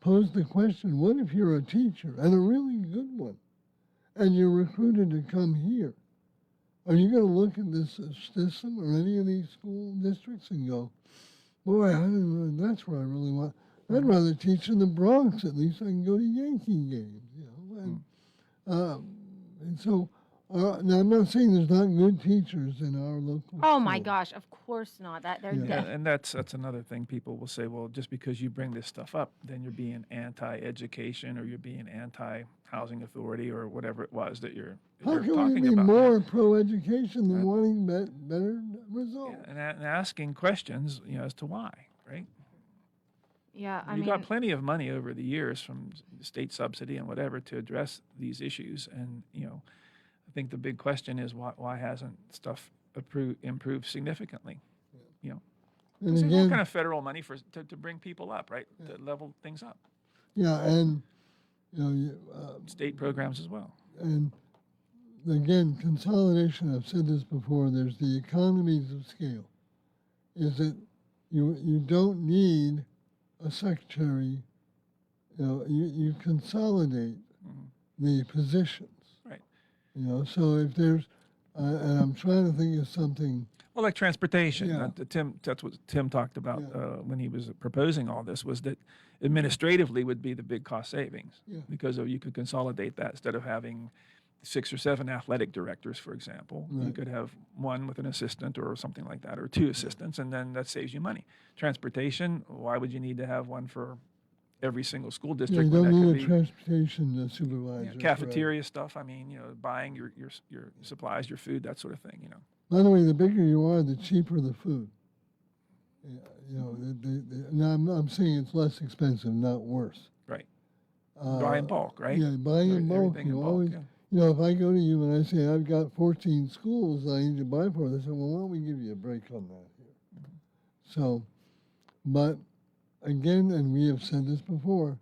posed the question, what if you're a teacher, and a really good one, and you're recruited to come here? Are you going to look at this system or any of these school districts and go, boy, that's where I really want. I'd rather teach in the Bronx. At least I can go to Yankee games. And so, now I'm not saying there's not good teachers in our local. Oh my schools. gosh, of course not. That they're Yeah. Yeah, and that's another thing. People will say, well, just because you bring this stuff up, then you're being anti-education or you're being anti-housing authority or whatever it was that you're How can we talking be about. more pro-education than wanting better results? And asking questions, as to why, right? Yeah, I You mean, got plenty of money over the years from state subsidy and whatever to address these issues, and I think the big question is why hasn't stuff improved significantly? And There's all again, kind of federal money to bring people up, right? To level things up. yeah, and State programs as well. and again, consolidation. I've said this before. There's the economies of scale. Is that you don't need a secretary. You consolidate the positions. Right. So if there's, and I'm trying to think of something. Well, like transportation. Yeah. That's what Tim talked about when he was proposing all this, was that administratively would be the big cost savings because you could consolidate that instead of having 6 or 7 athletic directors, for example. You Right. could have one with an assistant or something like that, or 2 assistants, and then that saves you money. Transportation, why would you need to have one for every single school You district? when don't that could need a be- transportation supervisor. cafeteria stuff. I mean, buying your supplies, your food, that sort of thing. By the way, the bigger you are, the cheaper the food. Now I'm saying it's less expensive, not worse. Right. Buy in bulk, right? Yeah, buying in bulk. Everything You in bulk, always, yeah. if I go to you and I say I've got 14 schools I need to buy for, they say, well, why don't we give you a break on that here? So, but again, and we have said this before,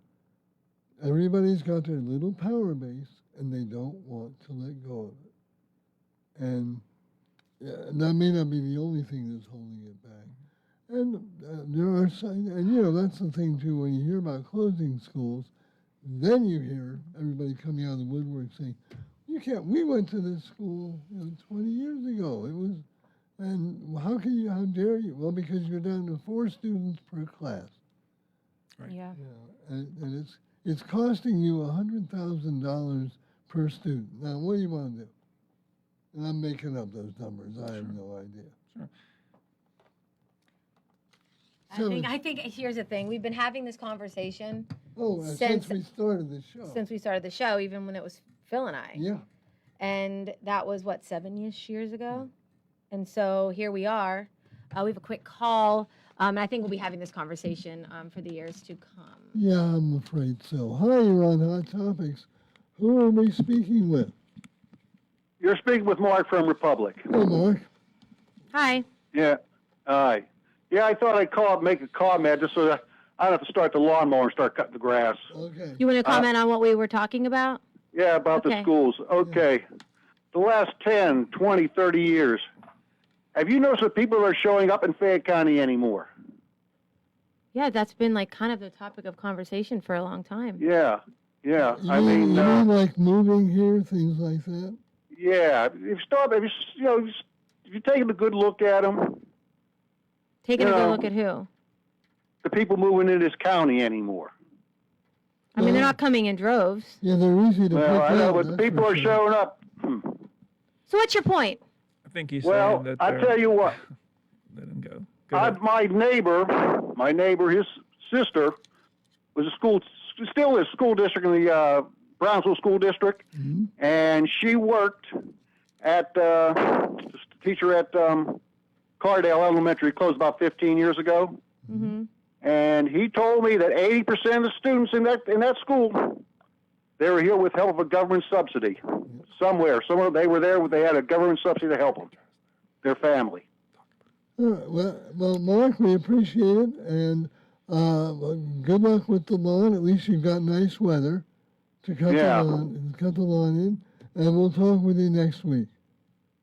everybody's got their little power base and they don't want to let go of it. And that may not be the only thing that's holding it back. And there are some, and that's the thing too, when you hear about closing schools, then you hear everybody coming out of the woodwork saying, we went to this school 20 years ago. It was, and how dare you? Well, because you're down to 4 students per class. Right. Yeah. And it's costing you $100,000 per student. Now, what do you want to do? And I'm making up those numbers. I have no idea. Sure. I think here's the thing. We've been having this conversation Since we started the show. Since we started the show, even when it was Phil and I. Yeah. And that was, 7-ish years ago? And so here we are. We have a quick call. And I think we'll be having this conversation for the years to come. Yeah, I'm afraid so. Hi, you're on Hot Topics. Who are we speaking with? You're speaking with Mark from Republic. Hey, Mark. Hi. Yeah. Hi. Yeah, I thought I'd call up, make a comment just so that I don't have to start the lawnmower and start cutting the grass. Okay. You want to comment on what we were talking about? Yeah, about the schools. Okay. The last 10, 20, 30 years, have you noticed that people are showing up in Fayette County anymore? Yeah, that's been kind of the topic of conversation for a long time. Yeah. Yeah. You mean like moving here, things like that? Yeah. If you're taking a good look at them. Taking a good look at who? The people moving in this county anymore. I mean, they're not coming in droves. Yeah, they're easy to pick Well, I know, out, but the that's people for are sure. showing up. So what's your point? I think he's Well, saying that. I tell you what. Let him go. Go ahead. My neighbor, his sister was still a school district in the Brownsville School District, and she worked at just a teacher at Cardale Elementary, closed about 15 years ago. Mm-hmm. And he told me that 80% of the students in that school, they were here with help of a government subsidy. Somewhere they were there. They had a government subsidy to help them, their family. All right. Well, Mark, we appreciate it, and good luck with the lawn. At least you've got nice weather to cut the lawn in, and we'll talk with you next week.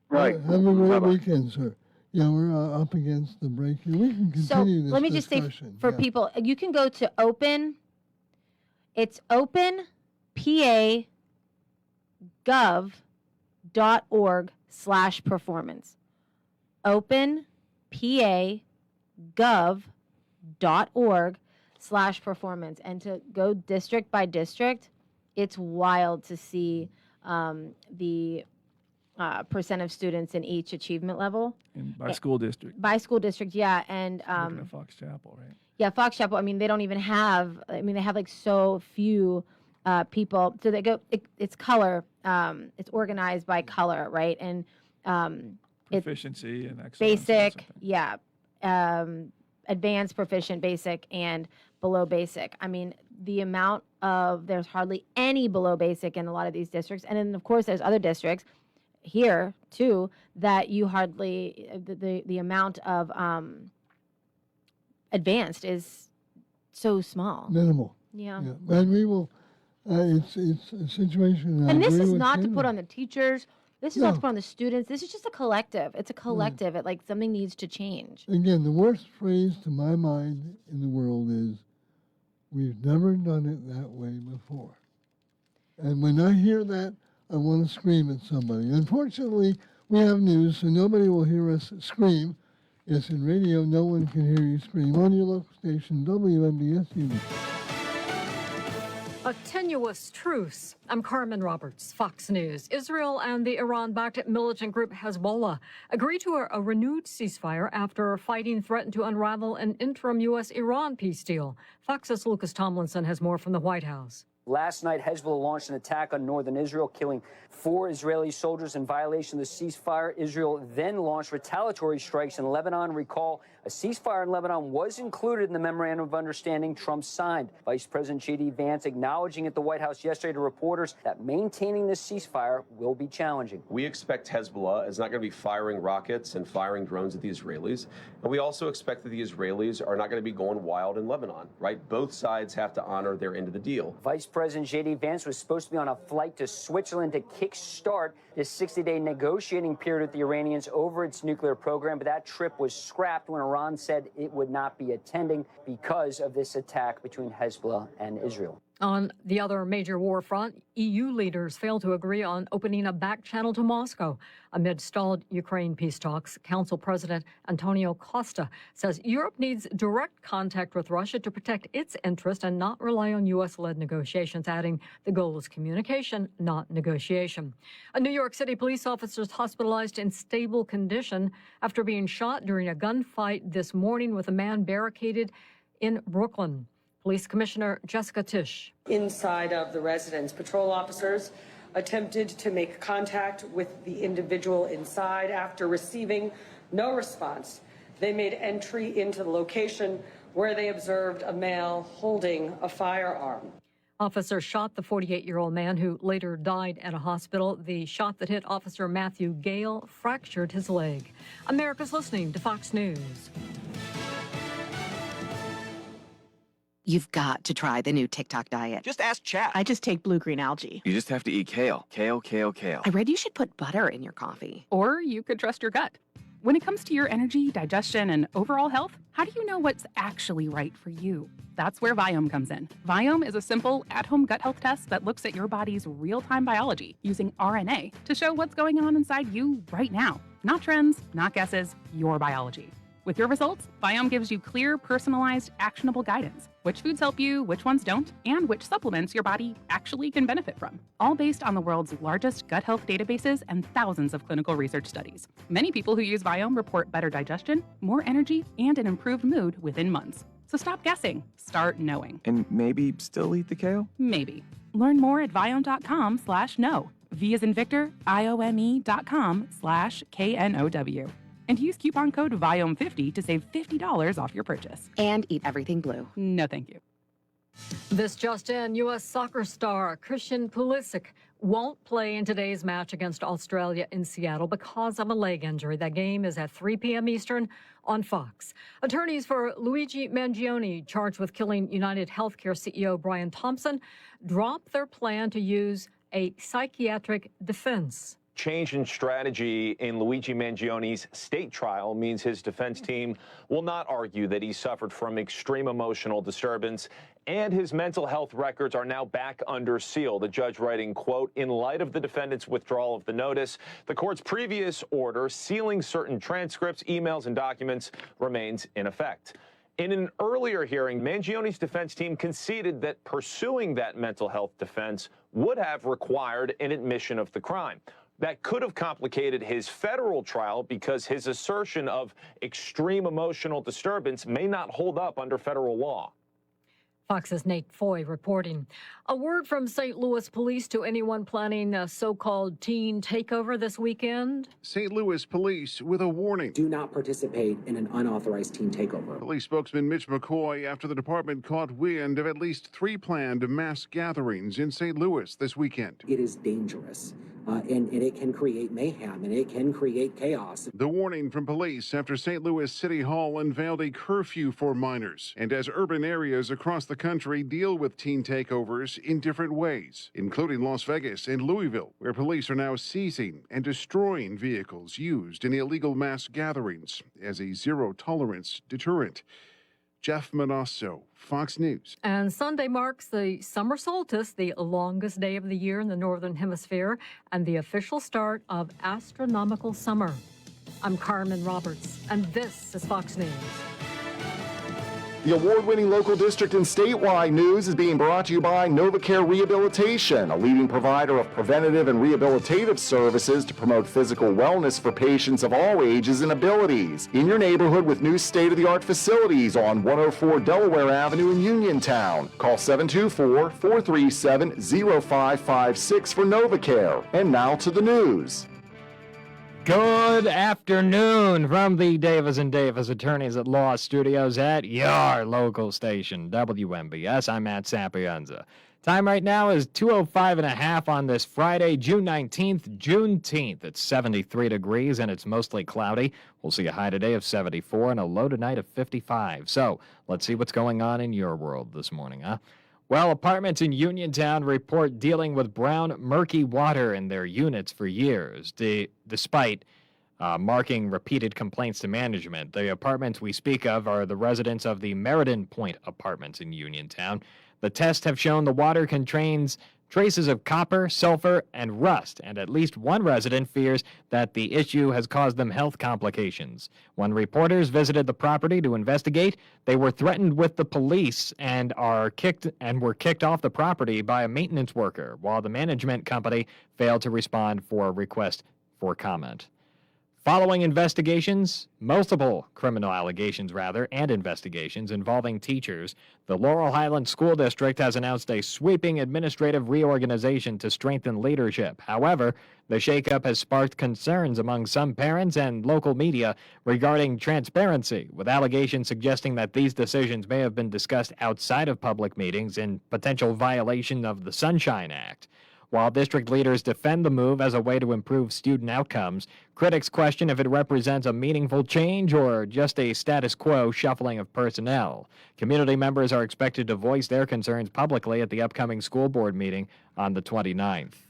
Right. Have a great Bye-bye. weekend, sir. Yeah, we're up against the break here. We can continue this let me just say discussion. for people, you can go to it's openpagov.org/performance. openpagov.org/performance. And to go district by district, it's wild to see the percent of students in each achievement level. And by school district. By school district, yeah. And Looking at Fox Chapel, right? yeah, Fox Chapel, I mean, they don't even have, I mean, they have like so few people. So they go, it's color, it's organized by color, right? And Proficiency and excellence. basic, yeah. Advanced, proficient, basic, and below basic. I mean, the amount of, there's hardly any below basic in a lot of these districts. And then, of course, there's other districts here, too, that you hardly, the amount of advanced is so small. Minimal. Yeah. And we will, it's a situation. And this is not to put on the teachers. This is not to put on the students. This is just a collective. It's a collective. It like something needs to change. Again, the worst phrase to my mind in the world is, we've never done it that way before. And when I hear that, I want to scream at somebody. Unfortunately, we have news, so nobody will hear us scream. Yes, in radio, no one can hear you scream. On your local station, WMBS Unity. A tenuous truce. I'm Carmen Roberts, Fox News. Israel and the Iran-backed militant group Hezbollah agreed to a renewed ceasefire after fighting threatened to unravel an interim U.S.-Iran peace deal. Fox's Lucas Tomlinson has more from the White House. Last night, Hezbollah launched an attack on northern Israel, killing 4 Israeli soldiers in violation of the ceasefire. Israel then launched retaliatory strikes in Lebanon. Recall, a ceasefire in Lebanon was included in the memorandum of understanding Trump signed. Vice President J.D. Vance acknowledging at the White House yesterday to reporters that maintaining this ceasefire will be challenging. We expect Hezbollah is not going to be firing rockets and firing drones at the Israelis. And we also expect that the Israelis are not going to be going wild in Lebanon, right? Both sides have to honor their end of the deal. Vice President J.D. Vance was supposed to be on a flight to Switzerland to kickstart this 60-day negotiating period with the Iranians over its nuclear program, but that trip was scrapped when Iran said it would not be attending because of this attack between Hezbollah and Israel. On the other major war front, EU leaders failed to agree on opening a back channel to Moscow. Amid stalled Ukraine peace talks, Council President Antonio Costa says Europe needs direct contact with Russia to protect its interest and not rely on U.S.-led negotiations, adding the goal is communication, not negotiation. A New York City police officer is hospitalized in stable condition after being shot during a gunfight this morning with a man barricaded in Brooklyn. Police Commissioner Jessica Tisch. Inside of the residence, patrol officers attempted to make contact with the individual inside. After receiving no response, they made entry into the location where they observed a male holding a firearm. Officers shot the 48-year-old man who later died at a hospital. The shot that hit Officer Matthew Gale fractured his leg. America's listening to Fox News. You've got to try the new TikTok diet. Just ask chat. I just take blue-green algae. You just have to eat kale. Kale, kale, kale. I read you should put butter in your coffee. Or you could trust your gut. When it comes to your energy, digestion, and overall health, how do you know what's actually right for you? That's where Viome comes in. Viome is a simple, at-home gut health test that looks at your body's real-time biology using RNA to show what's going on inside you right now. Not trends, not guesses, your biology. With your results, Viome gives you clear, personalized, actionable guidance. Which foods help you, which ones don't, and which supplements your body actually can benefit from. All based on the world's largest gut health databases and thousands of clinical research studies. Many people who use Viome report better digestion, more energy, and an improved mood within months. So stop guessing, start knowing. And maybe still eat the kale? Maybe. Learn more at viome.com/know. V as in Victor, IOME.com/KNOW. And use coupon code VIOME50 to save $50 off your purchase. And eat everything blue. No, thank you. This just in, U.S. soccer star Christian Pulisic won't play in today's match against Australia in Seattle because of a leg injury. That game is at 3 p.m. Eastern on Fox. Attorneys for Luigi Mangione, charged with killing United Healthcare CEO Brian Thompson, dropped their plan to use a psychiatric defense. Change in strategy in Luigi Mangione's state trial means his defense team will not argue that he suffered from extreme emotional disturbance, and his mental health records are now back under seal. The judge writing, quote, in light of the defendant's withdrawal of the notice, the court's previous order sealing certain transcripts, emails, and documents remains in effect. In an earlier hearing, Mangione's defense team conceded that pursuing that mental health defense would have required an admission of the crime. That could have complicated his federal trial because his assertion of extreme emotional disturbance may not hold up under federal law. Fox's Nate Foy reporting. A word from St. Louis police to anyone planning a so-called teen takeover this weekend. St. Louis police with a warning. Do not participate in an unauthorized teen takeover. Police spokesman Mitch McCoy after the department caught wind of at least 3 planned mass gatherings in St. Louis this weekend. It is dangerous, and it can create mayhem, and it can create chaos. The warning from police after St. Louis City Hall unveiled a curfew for minors, and as urban areas across the country deal with teen takeovers in different ways, including Las Vegas and Louisville, where police are now seizing and destroying vehicles used in illegal mass gatherings as a zero-tolerance deterrent. Jeff Manasso, Fox News. And Sunday marks the summer solstice, the longest day of the year in the Northern Hemisphere, and the official start of astronomical summer. I'm Carmen Roberts, and this is Fox News. The award-winning local district and statewide news is being brought to you by NovaCare Rehabilitation, a leading provider of preventative and rehabilitative services to promote physical wellness for patients of all ages and abilities. In your neighborhood with new state-of-the-art facilities on 104 Delaware Avenue in Uniontown. Call 724-437-0556 for NovaCare. And now to the news. Good afternoon from the Davis & Davis Attorneys at Law Studios at your local station, WMBS. I'm Matt Sapienza. Time right now is 2:05 on this Friday, June 19th, Juneteenth. It's 73 degrees and it's mostly cloudy. We'll see a high today of 74 and a low tonight of 55. So let's see what's going on in your world this morning, huh? Well, apartments in Uniontown report dealing with brown, murky water in their units for years, despite marking repeated complaints to management. The apartments we speak of are the residents of the Meriden Point apartments in Uniontown. The tests have shown the water contains traces of copper, sulfur, and rust, and at least one resident fears that the issue has caused them health complications. When reporters visited the property to investigate, they were threatened with the police and were kicked off the property by a maintenance worker, while the management company failed to respond for a request for comment. Following investigations, multiple criminal allegations and investigations involving teachers, the Laurel Highlands School District has announced a sweeping administrative reorganization to strengthen leadership. However, the shakeup has sparked concerns among some parents and local media regarding transparency, with allegations suggesting that these decisions may have been discussed outside of public meetings in potential violation of the Sunshine Act. While district leaders defend the move as a way to improve student outcomes, critics question if it represents a meaningful change or just a status quo shuffling of personnel. Community members are expected to voice their concerns publicly at the upcoming school board meeting on the 29th.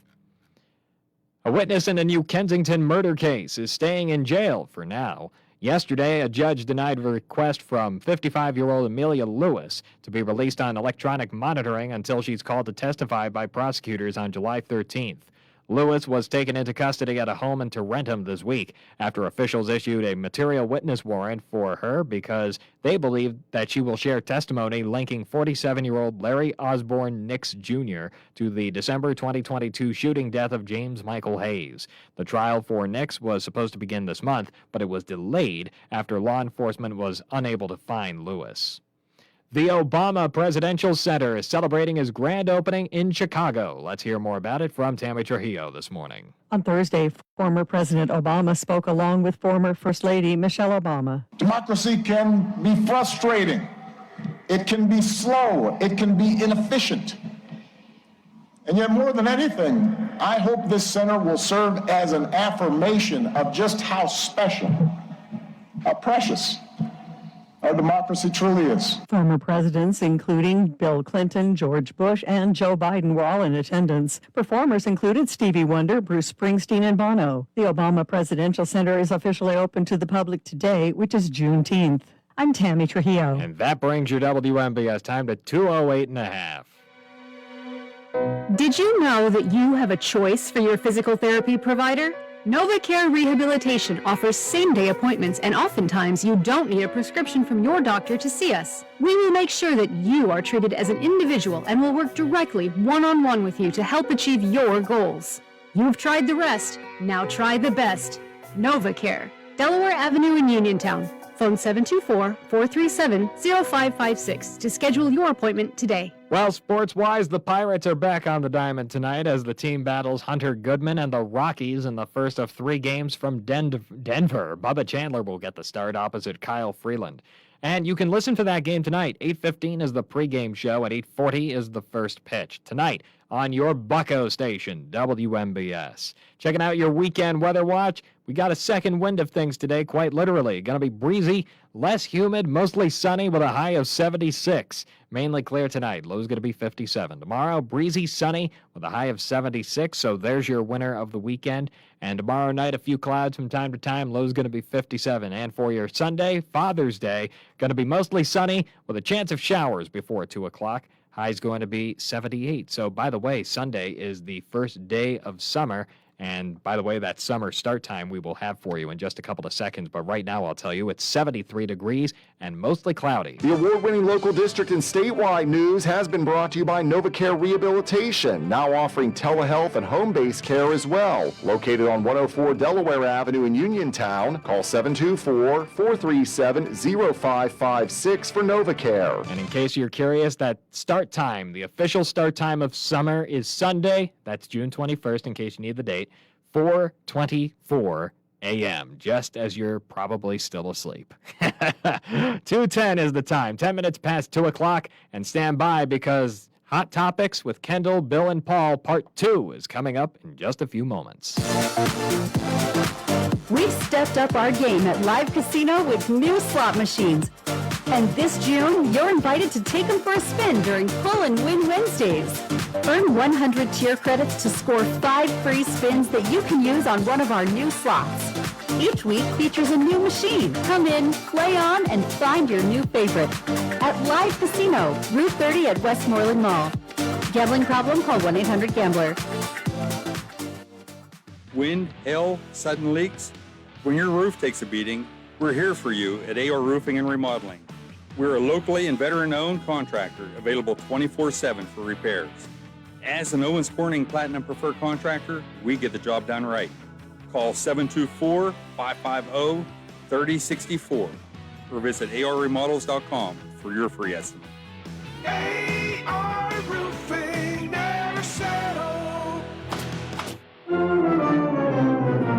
A witness in a New Kensington murder case is staying in jail for now. Yesterday, a judge denied a request from 55-year-old Amelia Lewis to be released on electronic monitoring until she's called to testify by prosecutors on July 13th. Lewis was taken into custody at a home in Tarentum this week after officials issued a material witness warrant for her because they believe that she will share testimony linking 47-year-old Larry Osborne Nix Jr. to the December 2022 shooting death of James Michael Hayes. The trial for Nix was supposed to begin this month, but it was delayed after law enforcement was unable to find Lewis. The Obama Presidential Center is celebrating his grand opening in Chicago. Let's hear more about it from Tammy Trujillo this morning. On Thursday, former President Obama spoke along with former First Lady Michelle Obama. Democracy can be frustrating. It can be slow. It can be inefficient. And yet, more than anything, I hope this center will serve as an affirmation of just how special, how precious our democracy truly is. Former presidents, including Bill Clinton, George Bush, and Joe Biden, were all in attendance. Performers included Stevie Wonder, Bruce Springsteen, and Bono. The Obama Presidential Center is officially open to the public today, which is Juneteenth. I'm Tammy Trujillo. And that brings your WMBS time to 2:08.5. Did you know that you have a choice for your physical therapy provider? NovaCare Rehabilitation offers same-day appointments, and oftentimes you don't need a prescription from your doctor to see us. We will make sure that you are treated as an individual and will work directly one-on-one with you to help achieve your goals. You've tried the rest, now try the best. NovaCare, Delaware Avenue in Uniontown. Phone 724-437-0556 to schedule your appointment today. Well, sports-wise, the Pirates are back on the diamond tonight as the team battles Hunter Goodman and the Rockies in the first of 3 games from Denver. Bubba Chandler will get the start opposite Kyle Freeland. And you can listen to that game tonight. 8:15 is the pregame show, and 8:40 is the first pitch. Tonight on your Bucko station, WMBS. Checking out your weekend weather watch. We got a second wind of things today, quite literally. Going to be breezy, less humid, mostly sunny with a high of 76. Mainly clear tonight. Low's going to be 57. Tomorrow, breezy, sunny with a high of 76. So there's your winner of the weekend. And tomorrow night, a few clouds from time to time. Low's going to be 57. And for your Sunday, Father's Day, going to be mostly sunny with a chance of showers before 2 o'clock. High's going to be 78. So, by the way, Sunday is the first day of summer. And by the way, that summer start time we will have for you in just a couple of seconds. But right now, I'll tell you, it's 73 degrees and mostly cloudy. The award-winning local district and statewide news has been brought to you by NovaCare Rehabilitation, now offering telehealth and home-based care as well. Located on 104 Delaware Avenue in Uniontown, call 724-437-0556 for NovaCare. And in case you're curious, that start time, the official start time of summer is Sunday. That's June 21st, in case you need the date. 4:24 a.m., just as you're probably still asleep. 2:10 is the time, 10 minutes past 2 o'clock, and stand by because Hot Topics with Kendall, Bill, and Paul Part 2 is coming up in just a few moments. We've stepped up our game at Live Casino with new slot machines. And this June, you're invited to take them for a spin during Pull and Win Wednesdays. Earn 100 tier credits to score 5 free spins that you can use on one of our new slots. Each week features a new machine. Come in, play on, and find your new favorite. At Live Casino, Route 30 at Westmoreland Mall. Gambling problem? Call 1-800-GAMBLER. Wind, hail, sudden leaks. When your roof takes a beating, we're here for you at AR Roofing and Remodeling. We're a locally and veteran-owned contractor available 24/7 for repairs. As an Owens Corning Platinum Preferred Contractor, we get the job done right. Call 724-550-3064 or visit arremodels.com for your free estimate. AR Roofing, never settle.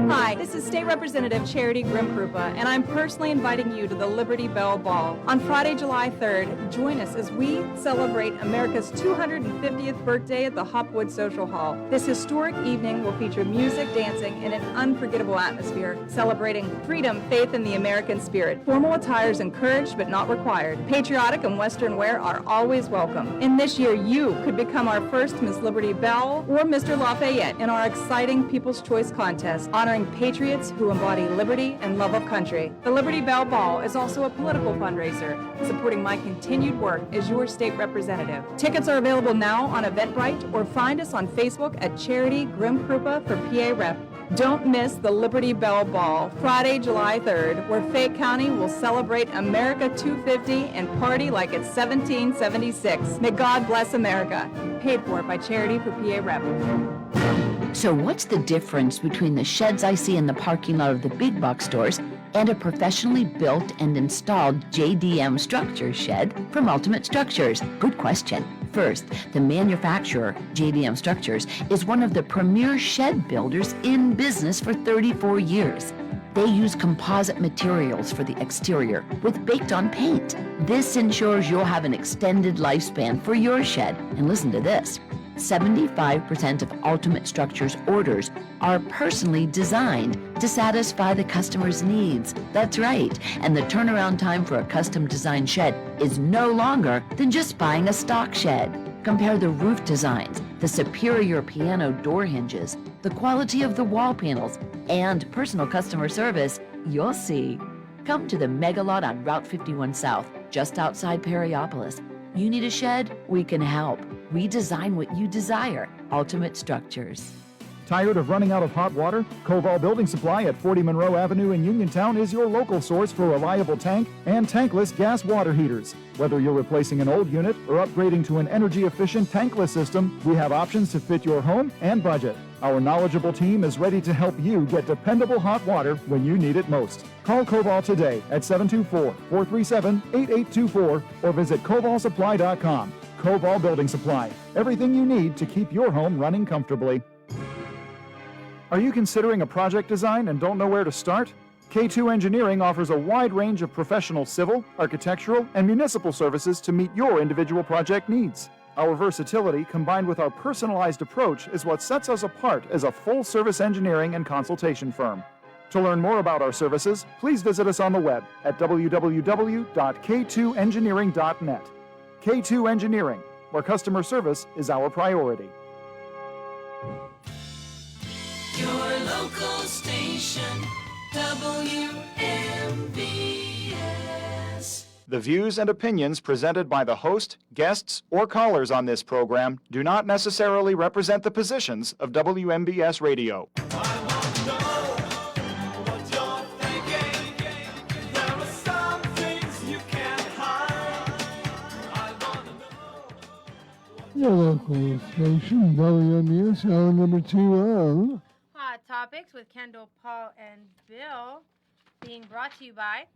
Hi, this is State Representative Charity Grim-Krupa, and I'm personally inviting you to the Liberty Bell Ball. On Friday, July 3rd, join us as we celebrate America's 250th birthday at the Hopwood Social Hall. This historic evening will feature music, dancing, and an unforgettable atmosphere, celebrating freedom, faith, and the American spirit. Formal attire is encouraged but not required. Patriotic and Western wear are always welcome. And this year, you could become our first Miss Liberty Bell or Mr. Lafayette in our exciting People's Choice Contest, honoring patriots who embody liberty and love of country. The Liberty Bell Ball is also a political fundraiser, supporting my continued work as your state representative. Tickets are available now on Eventbrite or find us on Facebook at Charity Grim-Krupa for PA Rep. Don't miss the Liberty Bell Ball, Friday, July 3rd, where Fayette County will celebrate America 250 and party like it's 1776. May God bless America. Paid for by Charity for PA Rep. So what's the difference between the sheds I see in the parking lot of the big box stores and a professionally built and installed JDM Structures shed from Ultimate Structures? Good question. First, the manufacturer, JDM Structures, is one of the premier shed builders in business for 34 years. They use composite materials for the exterior with baked-on paint. This ensures you'll have an extended lifespan for your shed. And listen to this. 75% of Ultimate Structures orders are personally designed to satisfy the customer's needs. That's right. And the turnaround time for a custom designed shed is no longer than just buying a stock shed. Compare the roof designs, the superior piano door hinges, the quality of the wall panels, and personal customer service. You'll see. Come to the Mega Lot on Route 51 South, just outside Perryopolis. You need a shed? We can help. We design what you desire. Ultimate Structures. Tired of running out of hot water? Koval Building Supply at 40 Monroe Avenue in Uniontown is your local source for reliable tank and tankless gas water heaters. Whether you're replacing an old unit or upgrading to an energy-efficient tankless system, we have options to fit your home and budget. Our knowledgeable team is ready to help you get dependable hot water when you need it most. Call Koval today at 724-437-8824 or visit kovalsupply.com. Koval Building Supply. Everything you need to keep your home running comfortably. Are you considering a project design and don't know where to start? K2 Engineering offers a wide range of professional civil, architectural, and municipal services to meet your individual project needs. Our versatility combined with our personalized approach is what sets us apart as a full-service engineering and consultation firm. To learn more about our services, please visit us on the web at www.k2engineering.net. K2 Engineering, where customer service is our priority. Your local station, WMBS. The views and opinions presented by the host, guests, or callers on this program do not necessarily represent the positions of WMBS Radio. Your local station, WMBS, hour number 2 of Hot Topics with Kendall, Paul, and Bill, being brought to you by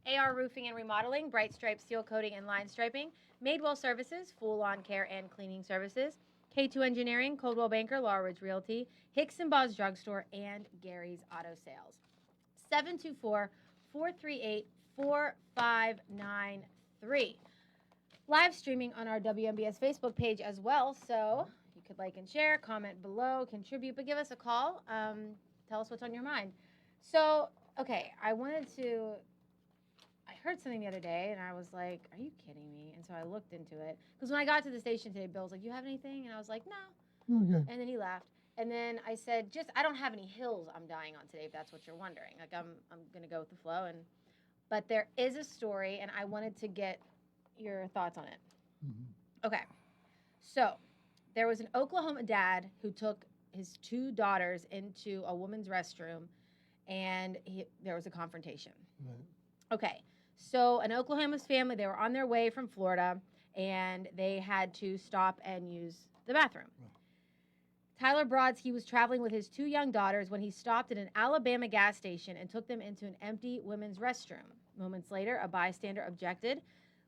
AR Roofing and Remodeling, Bright Stripe Seal Coating and Line Striping, Madewell Services, Full Lawn Care and Cleaning Services, K2 Engineering, Coldwell Banker, Law Ridge Realty, Hicks and Bob's Drugstore, and Gary's Auto Sales. 724-438-4593. Live streaming on our WMBS Facebook page as well, so you could like and share, comment below, contribute, but give us a call. Tell us what's on your mind. So, okay, I heard something the other day, and I was like, are you kidding me? And so I looked into it. Because when I got to the station today, Bill was like, you have anything? And I was like, no. Okay. And then he laughed. And then I said, I don't have any hills I'm dying on today, if that's what you're wondering. Like, I'm going to go with the flow. But there is a story, and I wanted to get your thoughts on it. Mm-hmm. Okay. So there was an Oklahoma dad who took his 2 daughters into a woman's restroom, and there was a confrontation. Right. Okay. So an Oklahoma's family, they were on their way from Florida, and they had to stop and use the bathroom. Right. Tyler Brodsky was traveling with his 2 young daughters when he stopped at an Alabama gas station and took them into an empty women's restroom. Moments later, a bystander objected,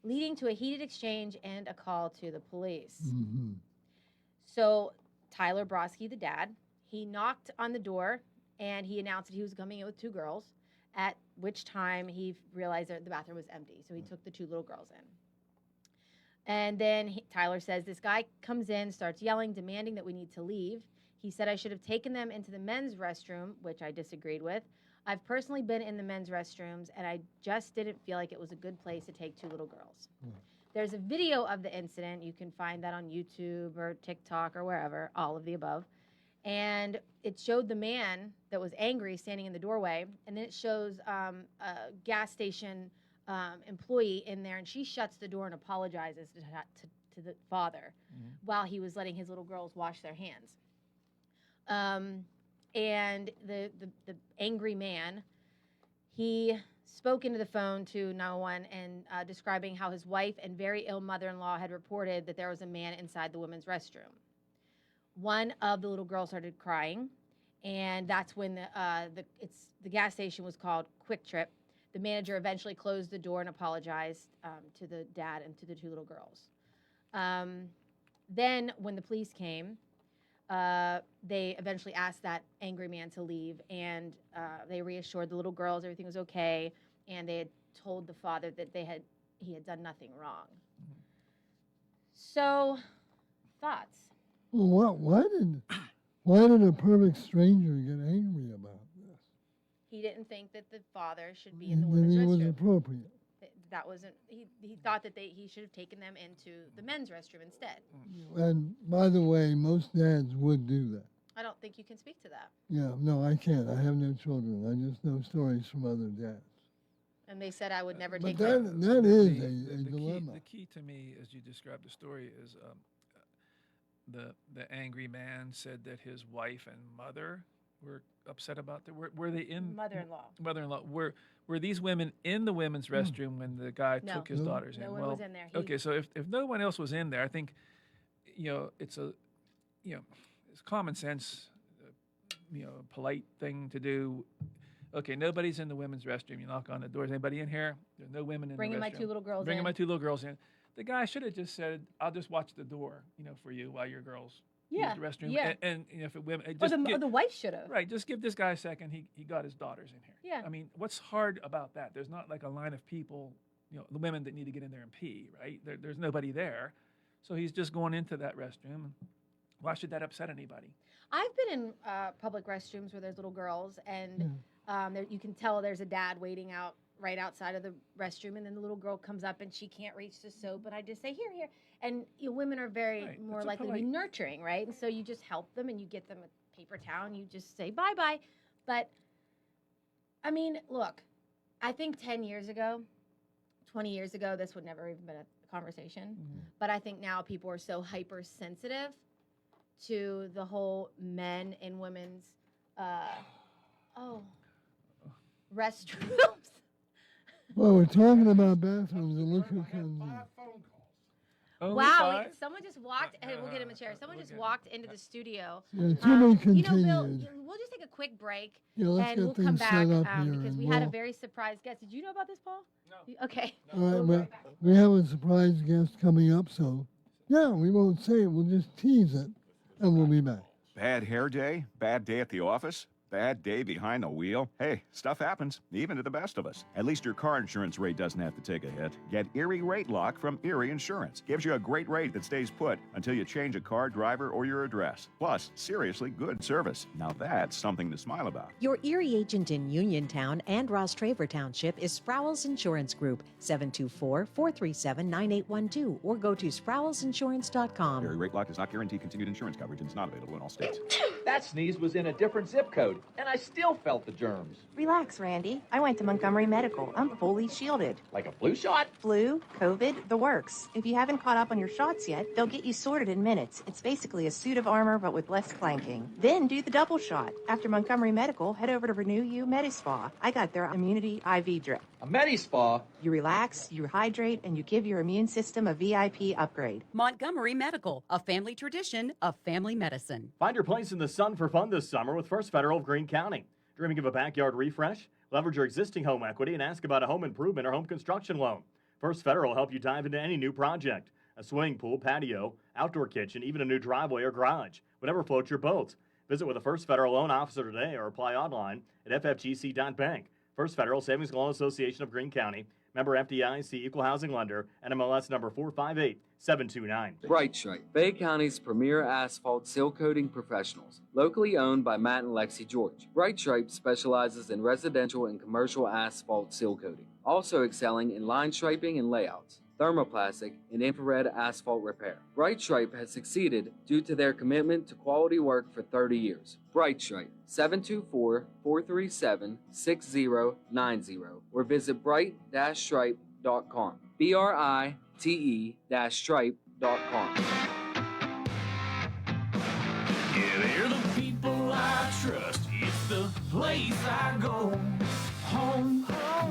leading to a heated exchange and a call to the police. Mm-hmm. So Tyler Brodsky, the dad, he knocked on the door, and he announced that he was coming in with 2 girls, at which time he realized that the bathroom was empty. So he took the 2 little girls in. And then Tyler says, this guy comes in, starts yelling, demanding that we need to leave. He said I should have taken them into the men's restroom, which I disagreed with. I've personally been in the men's restrooms, and I just didn't feel like it was a good place to take 2 little girls. There's a video of the incident. You can find that on YouTube or TikTok or wherever, all of the above. And it showed the man that was angry standing in the doorway, and then it shows a gas station employee in there, and she shuts the door and apologizes to the father while he was letting his little girls wash their hands. And the angry man, he spoke into the phone to 911 and describing how his wife and very ill mother-in-law had reported that there was a man inside the women's restroom. One of the little girls started crying, and that's when the gas station was called Quick Trip. The manager eventually closed the door and apologized to the dad and to the 2 little girls. Then when the police came, they eventually asked that angry man to leave, and they reassured the little girls everything was okay, and they had told the father that he had done nothing wrong. So, thoughts? Well, why did a perfect stranger get angry about this? He didn't think that the father should be in the women's restroom. It was appropriate. That wasn't. He thought that he should have taken them into the men's restroom instead. And by the way, most dads would do that. I don't think you can speak to that. Yeah, no, I can't. I have no children. I just know stories from other dads. And they said I would never But take that them. is a dilemma. The key to me, as you described the story, is the angry man said that his wife and mother were upset about that. Were they in Mother-in-law? Mother-in-law. Were these women in the women's restroom when the guy No. took his daughters in? No one was in there. Okay, so if no one else was in there, I think, it's it's common sense, polite thing to do. Okay, nobody's in the women's restroom. You knock on the door. Is anybody in here? There's no women in Bringing the my restroom. 2 little girls Bringing in. my 2 little girls in. The guy should have just said, "I'll just watch the door, for you while your girls Yeah, use the restroom." yeah. And if it women, Or the wife should have. right, just give this guy a second. He got his daughters in here. Yeah. I mean, what's hard about that? There's not like a line of people, the women that need to get in there and pee, right? There's nobody there, so he's just going into that restroom. Why should that upset anybody? I've been in public restrooms where there's little girls, and you can tell there's a dad waiting out right outside of the restroom, and then the little girl comes up and she can't reach the soap, and I just say, here. And women are very more likely to be nurturing, right? And so you just help them and you get them a paper towel and you just say bye-bye. But, I mean, look, I think 10 years ago, 20 years ago, this would never even been a conversation. But I think now people are so hypersensitive to the whole men and women's restrooms. Well, we're talking about bathrooms, and look who comes in. Wow, someone just walked, and we'll get him a chair. Someone just walked into the studio. Yeah, to be Bill, continued. we'll just take a quick break, Yeah, let's and get we'll come things back set up here, because and we had a we'll- very surprise guest. Did you know about this, Paul? No. Okay. All right, well, we have a surprise guest coming up, so yeah, we won't say it. We'll just tease it, and we'll be back. Bad hair day? Bad day at the office? Bad day behind the wheel? Hey, stuff happens, even to the best of us. At least your car insurance rate doesn't have to take a hit. Get Erie Rate Lock from Erie Insurance. Gives you a great rate that stays put until you change a car, driver, or your address. Plus, seriously good service. Now that's something to smile about. Your Erie agent in Uniontown and Ross Traver Township is Sprowell's Insurance Group, 724-437-9812, or go to sprowellsinsurance.com. Erie Rate Lock does not guarantee continued insurance coverage and is not available in all states. That sneeze was in a different zip code, and I still felt the germs. Relax, Randy. I went to Montgomery Medical. I'm fully shielded. Like a flu shot? Flu, COVID, the works. If you haven't caught up on your shots yet, they'll get you sorted in minutes. It's basically a suit of armor, but with less clanking. Then do the double shot. After Montgomery Medical, head over to Renew You Medispa. I got their immunity IV drip. A Medispa? You relax, you hydrate, and you give your immune system a VIP upgrade. Montgomery Medical, a family tradition of family medicine. Find your place in the sun for fun this summer with First Federal of Greene County. Dreaming of a backyard refresh? Leverage your existing home equity and ask about a home improvement or home construction loan. First Federal will help you dive into any new project. A swimming pool, patio, outdoor kitchen, even a new driveway or garage. Whatever floats your boat. Visit with a First Federal loan officer today or apply online at ffgc.bank. First Federal Savings and Loan Association of Greene County. Member FDIC, Equal Housing Lender, NMLS number 458729. Bright Stripe, Bay County's premier asphalt seal coating professionals. Locally owned by Matt and Lexi George. Bright Stripe specializes in residential and commercial asphalt seal coating, also excelling in line striping and layouts, thermoplastic, and infrared asphalt repair. Bright Stripe has succeeded due to their commitment to quality work for 30 years. Bright Stripe, 724-437-6090, or visit bright-stripe.com. BRITE-stripe.com. Yeah, they're the people I trust. It's the place I go. Home,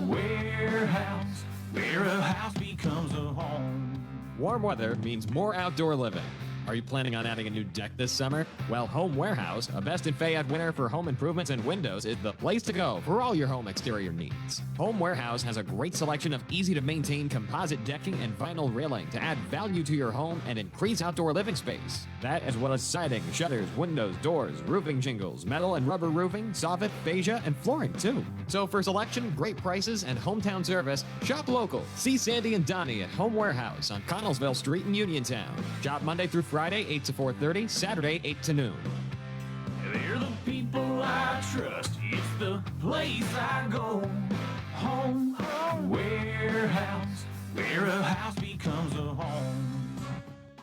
warehouse, where a house becomes a home. Warm weather means more outdoor living. Are you planning on adding a new deck this summer? Well, Home Warehouse, a Best in Fayette winner for home improvements and windows, is the place to go for all your home exterior needs. Home Warehouse has a great selection of easy-to-maintain composite decking and vinyl railing to add value to your home and increase outdoor living space. That, as well as siding, shutters, windows, doors, roofing shingles, metal and rubber roofing, soffit, fascia, and flooring, too. So for selection, great prices, and hometown service, shop local. See Sandy and Donnie at Home Warehouse on Connellsville Street in Uniontown. Shop Monday through Friday, 8 to 4:30, Saturday, 8 to noon. They're the people I trust. It's the place I go. Home, warehouse, where a house becomes a home.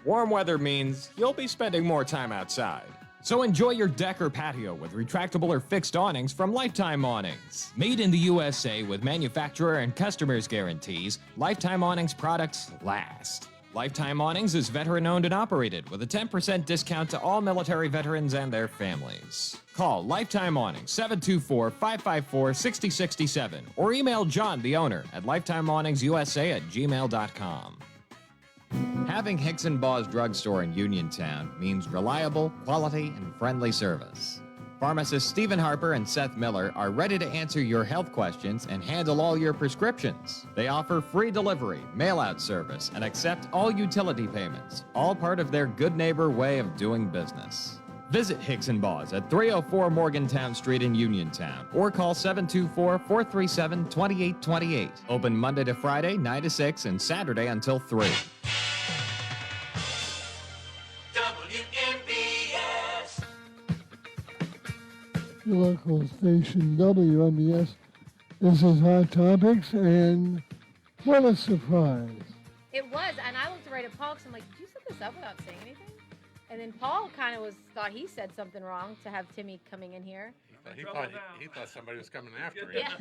Warm weather means you'll be spending more time outside. So enjoy your deck or patio with retractable or fixed awnings from Lifetime Awnings. Made in the USA with manufacturer and customers guarantees, Lifetime Awnings products last. Lifetime Awnings is veteran-owned and operated with a 10% discount to all military veterans and their families. Call Lifetime Awnings 724-554-6067 or email John, the owner, at lifetimeawningsusa@gmail.com. Having Hicks & Baugh's drugstore in Uniontown means reliable, quality, and friendly service. Pharmacists Stephen Harper and Seth Miller are ready to answer your health questions and handle all your prescriptions. They offer free delivery, mail-out service, and accept all utility payments, all part of their good neighbor way of doing business. Visit Hicks & Baugh's at 304 Morgantown Street in Uniontown or call 724-437-2828. Open Monday to Friday, 9 to 6, and Saturday until 3. The local station WMBS. This is Hot Topics, and what a surprise. It was, and I looked right at Paul because I'm like, did you set this up without saying anything? And then Paul kind of thought he said something wrong to have Timmy coming in here. He thought somebody was coming after him. Yeah.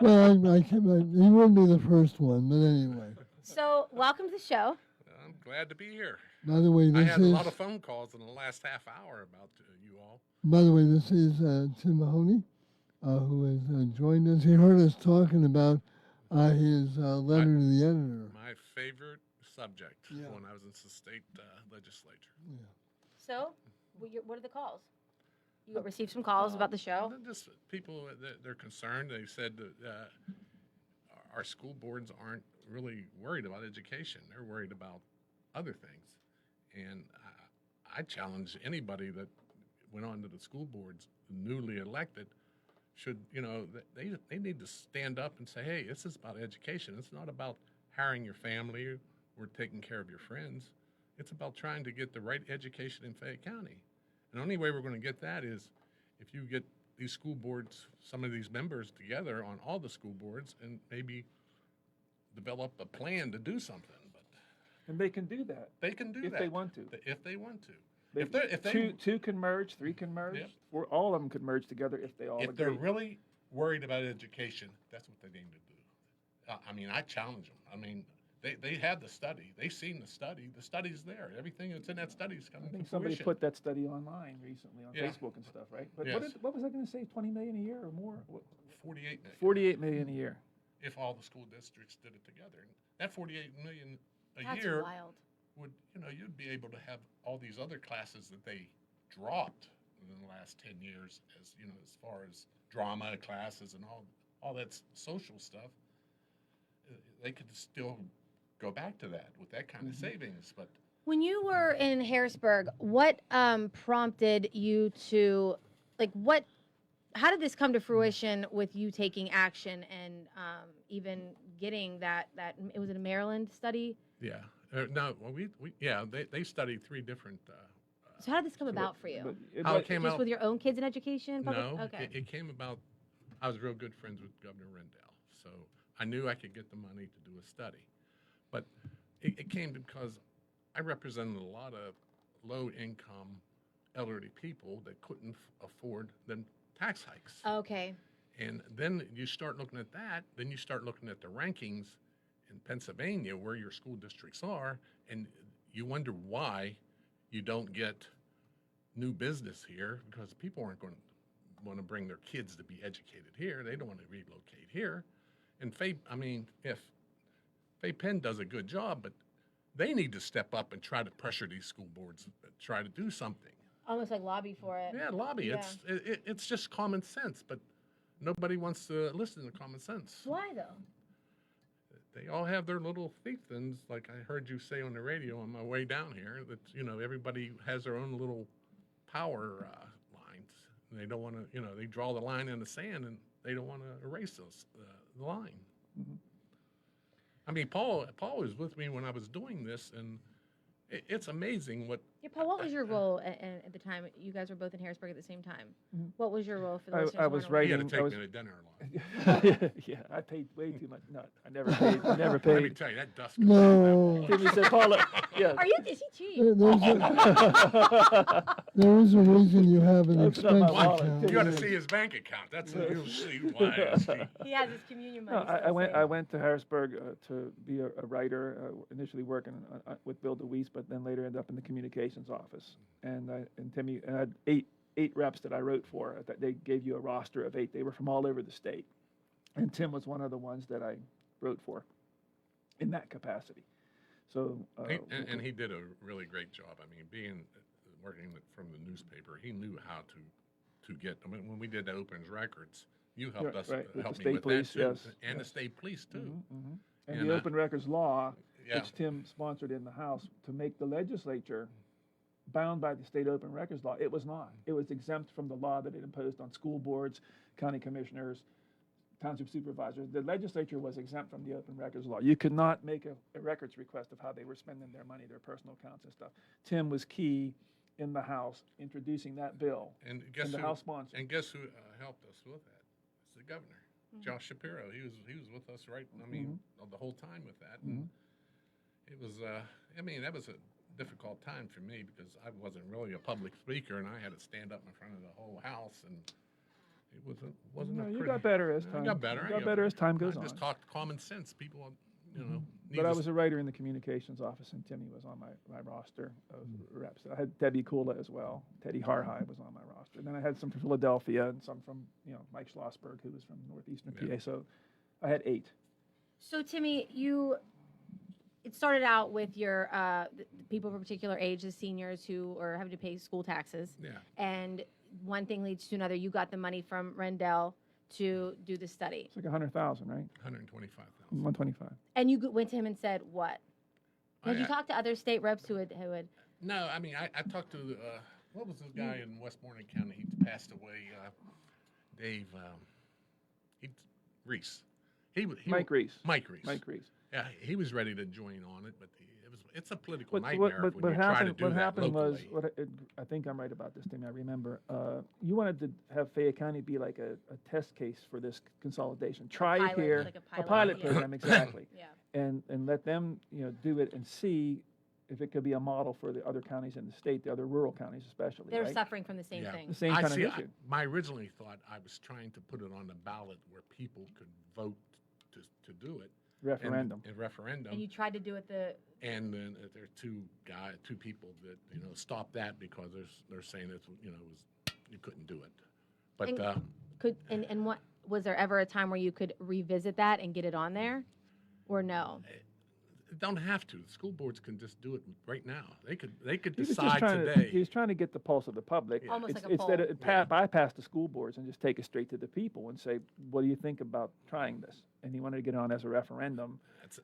Well, he wouldn't be the first one, but anyway. So, welcome to the show. I'm glad to be here. By the way, I this had is. a lot of phone calls in the last half hour about you all. By the way, this is Tim Mahoney, who has joined us. He heard us talking about his letter to the editor. My favorite subject when I was in the state legislature. Yeah. So, what are the calls? You received some calls about the show? Just people, they're concerned. They said that our school boards aren't really worried about education. They're worried about other things. And I challenge anybody that went on to the school boards, newly elected, should, they need to stand up and say, hey, this is about education. It's not about hiring your family or taking care of your friends. It's about trying to get the right education in Fayette County. And the only way we're going to get that is if you get these school boards, some of these members together on all the school boards and maybe develop a plan to do something. And they can do that. They can do that. If they want to. If they want to. Two can merge, three can merge, all of them could merge together if they all agree. If they're really worried about education, that's what they need to do. I challenge them. They had the study. They've seen the study. The study's there. Everything that's in that study is coming to fruition. Somebody put that study online recently on Facebook and stuff, right? But what was I going to say? 20 million a year or more? 48 million. 48 million a year. If all the school districts did it together, and that 48 million a That's year wild. would, you'd be able to have all these other classes that they dropped in the last 10 years, as far as drama classes and all that social stuff. They could still go back to that with that kind of savings, but. When you were in Harrisburg, what prompted you to, how did this come to fruition with you taking action and even getting that, it was a Maryland study? Yeah. They studied 3 different. So how did this come about for you? How it came just out, with your own kids in education? No, Okay. it came about, I was real good friends with Governor Rendell, so I knew I could get the money to do a study. But it came because I represented a lot of low-income elderly people that couldn't afford the tax hikes. Okay. And then you start looking at that, then you start looking at the rankings in Pennsylvania where your school districts are, and you wonder why you don't get new business here, because people aren't going to want to bring their kids to be educated here. They don't want to relocate here. And if Fay Penn does a good job, but they need to step up and try to pressure these school boards, try to do something. Almost like lobby for it. Yeah, lobby. Yeah. It's just common sense, but nobody wants to listen to common sense. Why though? They all have their little fiefdoms, like I heard you say on the radio on my way down here, that, everybody has their own little power lines. And they don't want to, they draw the line in the sand and they don't want to erase those, the line. Mm-hmm. Paul was with me when I was doing this, and it's amazing what Yeah, Paul, what was your role at the time? You guys were both in Harrisburg at the same time. Mhm. What was your role for the I listeners? was who aren't aware? He had to I take was- me to dinner a lot. Yeah, I paid way too much. No, I never paid. Never Let me paid. tell you, that dust. No. Timmy said, Paula, yeah. Are you? Is he cheap? There is a reason you have an Open up my expense wallet. account. You ought to see his bank account. You'll see why it's cheap. He has his communion money. No, I still went. saved. I went to Harrisburg to be a writer. Initially working with Bill DeWeese, but then later ended up in the communications office. And Timmy and I had eight reps that I wrote for. That they gave you a roster of 8. They were from all over the state, and Tim was one of the ones that I wrote for in that capacity. So And he did a really great job. I mean, working from the newspaper, he knew how to get. I mean, when we did the Opens Records, you helped us right, with help the me state with police, that too, yes, and the yes. state police too. And And the I- open records law, Yeah. which Tim sponsored in the House to make the legislature bound by the state open records law. It was not. It was exempt from the law that it imposed on school boards, county commissioners, township supervisors. The legislature was exempt from the open records law. You could not make a records request of how they were spending their money, their personal accounts and stuff. Tim was key in the House introducing that bill, And guess the who? House sponsored. And guess who helped us with that? It's the governor, Josh Shapiro. He was with us right. I mean, the whole time with that. And it was. I mean, that was a difficult time for me because I wasn't really a public speaker, and I had to stand up in front of the whole house, and it wasn't. No, a you pretty- got better as I time. got better. You got better as time goes I on. just talked common sense. People, you know. But I was a writer in the communications office, and Timmy was on my roster of reps. I had Debbie Kula as well. Teddy Harhide was on my roster. And then I had some from Philadelphia and some from, Mike Schlossberg, who was from northeastern PA. So I had 8. So Timmy, it started out with your the people of a particular age, the seniors who are having to pay school taxes. Yeah. And one thing leads to another. You got the money from Rendell to do the study. It's like 100,000, right? 125,000. 125. And you went to him and said what? Had you I- talked to other state reps who had? No, I mean, I talked to, what was this guy in Westmoreland County? He passed away, Dave, Reese. Mike Reese. Mike Reese. Mike Reese. Yeah, he was ready to join on it, but it's a political What nightmare when you try to do what that happened locally. was, I think I'm right about this thing, I remember, you wanted to have Fayette County be like a test case for this consolidation. Try it pilot, here, like a pilot yeah. program, exactly. Yeah. And let them, do it and see if it could be a model for the other counties in the state, the other rural counties especially, They're right? suffering from the same thing. The same kind of see, issue. my originally thought I was trying to put it on the ballot where people could vote to do it. Referendum. And referendum. And you tried to do it And then there are two people that stop that because they're saying it's you couldn't do it. But And and what was there ever a time where you could revisit that and get it on there, or no? don't have to. The school boards can just do it right now. They could He was just decide trying today. he was trying to get the pulse of the public. Almost It's- like a instead poll. of bypass the school boards and just take it straight to the people and say, what do you think about trying this? And he wanted to get it on as a referendum.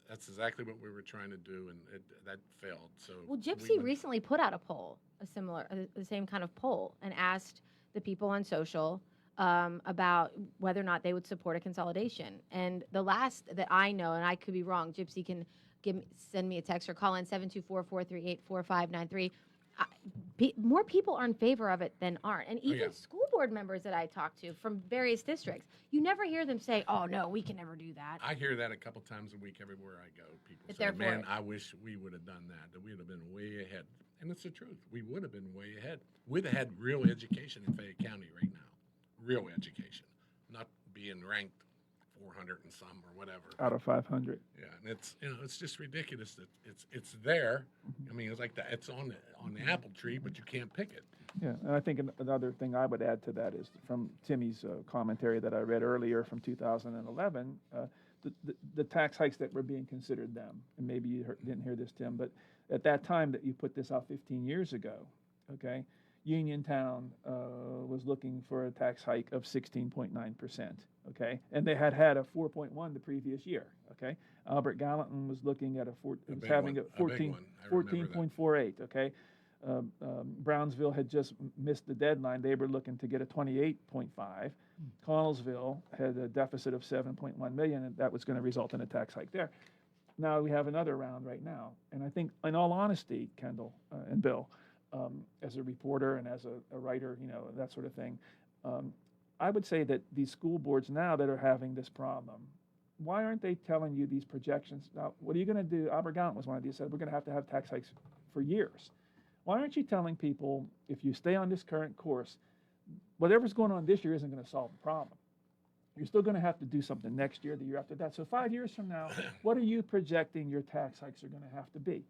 That's exactly what we were trying to do, and that failed. So Well, we Gypsy went- recently put out a poll, the same kind of poll, and asked the people on social about whether or not they would support a consolidation. And the last that I know, and I could be wrong, Gypsy can send me a text or call in 724-438-4593. More people are in favor of it than aren't. And even yeah. school board members that I talk to from various districts, you never hear them say, oh, no, we can never do that. I hear that a couple times a week everywhere I go. People But say, they're for man, it." I wish we would have done that we'd have been way ahead. And it's the truth. We would have been way ahead. We'd have had real education in Fayette County right now. Real education. Not being ranked 400 and some or whatever. Out of 500. Yeah, and it's just ridiculous that it's there. I mean, it's like that. It's on the apple tree, but you can't pick it. Yeah, and I think another thing I would add to that is from Timmy's commentary that I read earlier from 2011, the tax hikes that were being considered then, and maybe you didn't hear this, Tim, but at that time that you put this out 15 years ago, okay, Uniontown was looking for a tax hike of 16.9%, okay, and they had a 4.1 the previous year, okay. Albert Gallatin was looking at having a 14.48, okay. Brownsville had just missed the deadline. They were looking to get a 28.5. Connellsville had a deficit of 7.1 million, and that was going to result in a tax hike there. Now we have another round right now, and I think, in all honesty, Kendall and Bill, as a reporter and as a writer, that sort of thing. I would say that these school boards now that are having this problem, why aren't they telling you these projections? Now, what are you going to do? Albert Galant was one of these, said we're going to have tax hikes for years. Why aren't you telling people, if you stay on this current course, whatever's going on this year isn't going to solve the problem? You're still going to have to do something next year, the year after that. So 5 years from now, what are you projecting your tax hikes are going to have to be?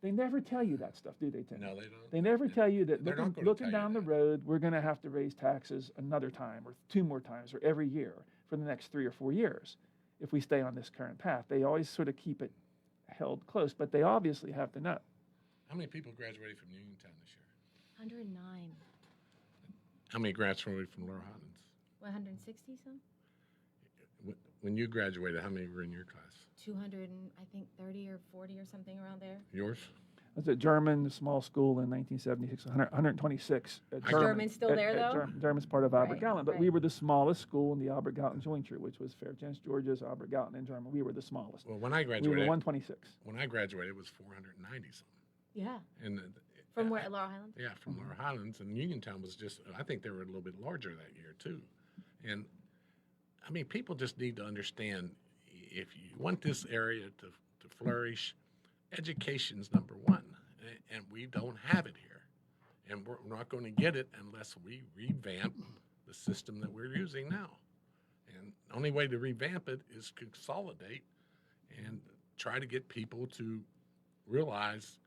They never tell you that stuff, do they, Tim? No, they don't. They never tell you that They're not gonna looking tell you down the road, we're going to have to raise taxes another time or 2 more times or every year for the next 3 or 4 years if we stay on this current path. They always sort of keep it held close, but they obviously have to know. How many people graduated from Uniontown this year? 109. How many graduated from Laurel Highlands? 160 some? When you graduated, how many were in your class? 200 and I think 30 or 40 or something around there. Yours? I was at German, a small school in 1976, 126. German's still there, though? German's part of Albert Right, Galant, but right. we were the smallest school in the Albert Galant jointure, which was Fairchance, Georgia's, Albert Galant, and German. We were the smallest. Well, when I We graduated, were 126. When I graduated, it was 490 something. Yeah. And From where? Laurel Highlands? yeah, from Laurel Highlands, and Uniontown was just. I think they were a little bit larger that year too. And I mean, people just need to understand if you want this area to flourish, education's number one, and we don't have it here, and we're not going to get it unless we revamp the system that we're using now. And the only way to revamp it is consolidate and try to get people to realize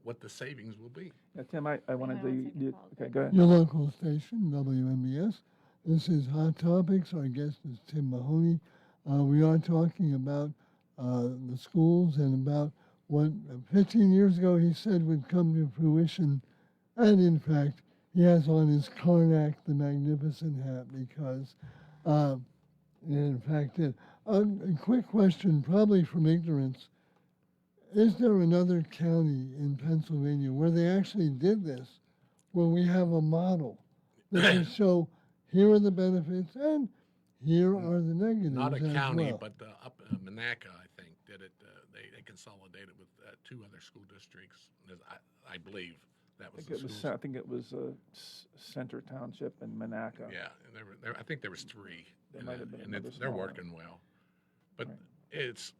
what the savings will be. Yeah, Tim, I wanted to. Okay, go ahead. Your local station, WMBS. This is Hot Topics. Our guest is Tim Mahoney. We are talking about the schools and about what 15 years ago he said would come to fruition. And in fact, he has on his Karnak the Magnificent hat because, in fact, a quick question, probably from ignorance. Is there another county in Pennsylvania where they actually did this, where we have a model that can show here are the benefits and here are the negatives? Not a as county, well? but up Monaca, I think, did it. They consolidated with 2 other school districts. I believe that was the schools. I think it was Center Township and Monaca. Yeah, and I think there was 3. There might have been and another they're small one. working well. But it's,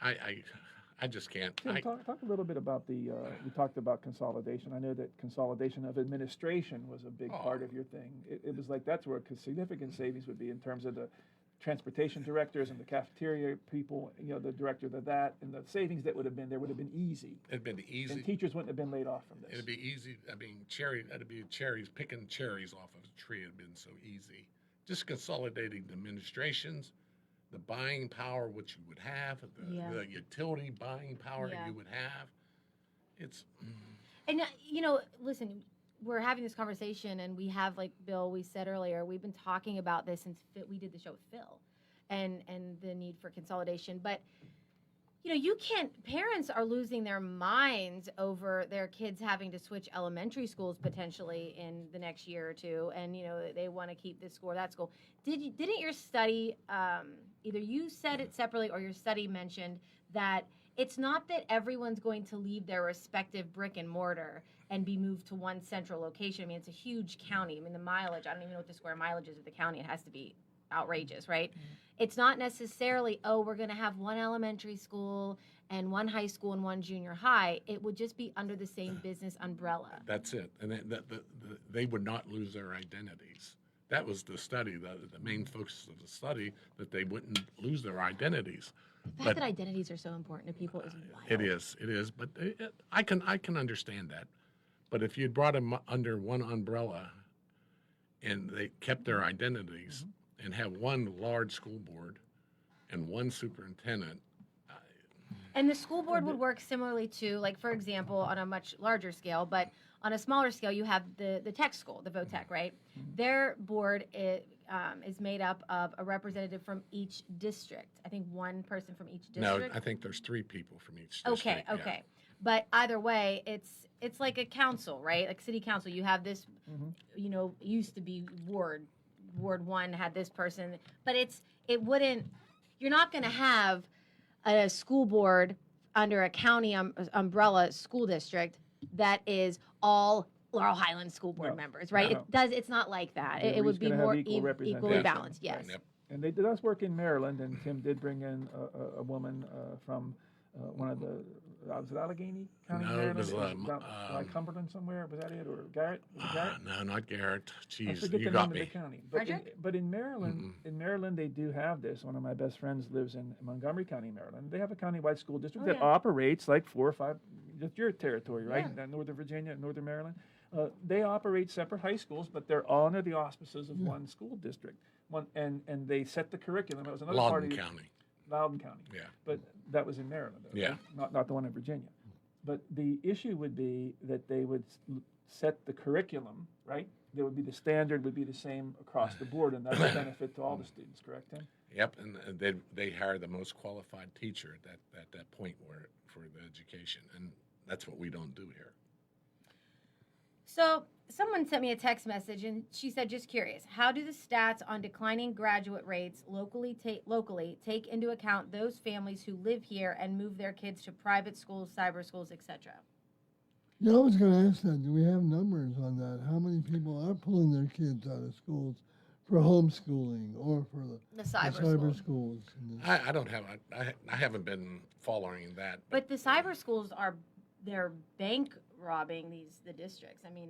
I just can't. Tim, talk a little bit about we talked about consolidation. I know that consolidation of administration was a big part of your thing. It was like that's where significant savings would be in terms of the transportation directors and the cafeteria people, the director of that, and the savings that would have been easy. It'd been easy. And teachers wouldn't have been laid off from this. It'd be easy. I mean, picking cherries off of a tree had been so easy. Just consolidating the administrations, the buying power which you would have, the utility buying power you would have. It's And listen, we're having this conversation, and we have, like Bill, we said earlier, we've been talking about this since we did the show with Phil, and the need for consolidation. But you can't. Parents are losing their minds over their kids having to switch elementary schools potentially in the next year or two, and they want to keep this school or that school. Didn't your study? Either you said it separately, or your study mentioned that it's not that everyone's going to leave their respective brick and mortar and be moved to one central location. I mean, it's a huge county. I mean, the mileage, I don't even know what the square mileage is of the county. It has to be outrageous, right? Mm-hmm. It's not necessarily, we're going to have one elementary school and one high school and one junior high. It would just be under the same business umbrella. That's it. And they would not lose their identities. That was the study, the main focus of the study, that they wouldn't lose their identities. The fact that identities are so important to people is wild. It is. But I can understand that. But if you'd brought them under one umbrella and they kept their identities and have one large school board and one superintendent. And the school board would work similarly to, like, for example, on a much larger scale, but on a smaller scale, you have the tech school, the VOTEC, right? Their board is made up of a representative from each district. I think one person from each district. No, I think there's 3 people from each district. Okay. Yeah. But either way, it's like a council, right? Like city council. You have this, used to be Ward 1 had this person, but you're not going to have a school board under a county umbrella school district that is all Laurel Highlands School Board No, members, right? no. It's not like that. They're It would just be gonna have more equal equally representation. balanced. Yes. Yep. And they does work in Maryland, and Tim did bring in a woman from one of the, was it Allegheny County, No, it Maryland? was, down, like Cumberland somewhere, was that it? Or Garrett? Was it Garrett? No, not Garrett. I Jeez, forget you the got name me. of the county. But in Maryland, they do have this. One of my best friends lives in Montgomery County, Maryland. They have a countywide school district that operates like 4 or 5, just your territory, right? Northern Virginia, Northern Maryland. They operate separate high schools, but they're all under the auspices of one school district. And they set the curriculum. It was another part of Loudoun County. Yeah. But that was in Maryland, though, Yeah. right? Not the one in Virginia. But the issue would be that they would set the curriculum, right? There would be the standard would be the same across the board, and that would benefit to all the students, correct, Tim? Yep, and they hire the most qualified teacher at that point where for the education, and that's what we don't do here. So someone sent me a text message, and she said, just curious, how do the stats on declining graduate rates locally take into account those families who live here and move their kids to private schools, cyber schools, etc.? Yeah, I was going to ask that. Do we have numbers on that? How many people are pulling their kids out of schools for homeschooling or for the cyber schools? I don't have I haven't been following that. But the cyber schools they're bank robbing the districts. I mean,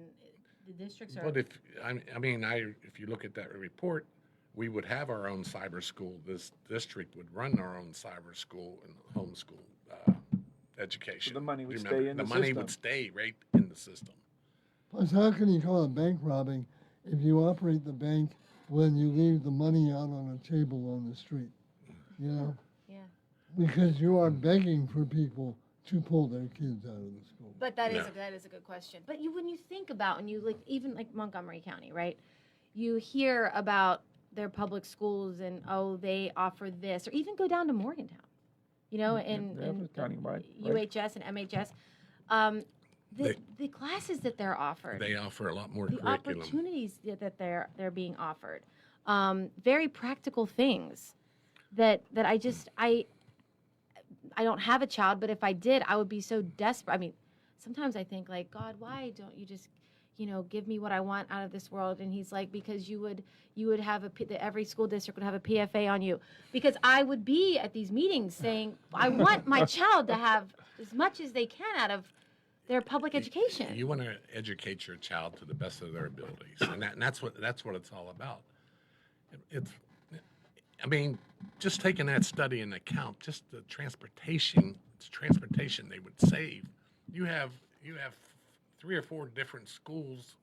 the districts are. But if you look at that report, we would have our own cyber school. This district would run our own cyber school and homeschool education. So the money would You stay in the money system. would stay right in the system. Plus, how can you call it bank robbing if you operate the bank when you leave the money out on a table on the street? You know? Yeah. Because you are begging for people to pull their kids out of the school. But that is a good question. But when you think about, and you even like Montgomery County, right? You hear about their public schools and they offer this, or even go down to Morgantown, in countywide, UHS and MHS. The classes that they're offered, They offer a lot more the curriculum. opportunities that they're being offered, very practical things that I don't have a child, but if I did, I would be so desperate. I mean, sometimes I think like, God, why don't you just, give me what I want out of this world? And he's like, because you would have every school district would have a PFA on you, because I would be at these meetings saying, I want my child to have as much as they can out of their public education. You want to educate your child to the best of their abilities, and that's what it's all about. Just taking that study into account, just the transportation they would save. You have 3 or 4 different schools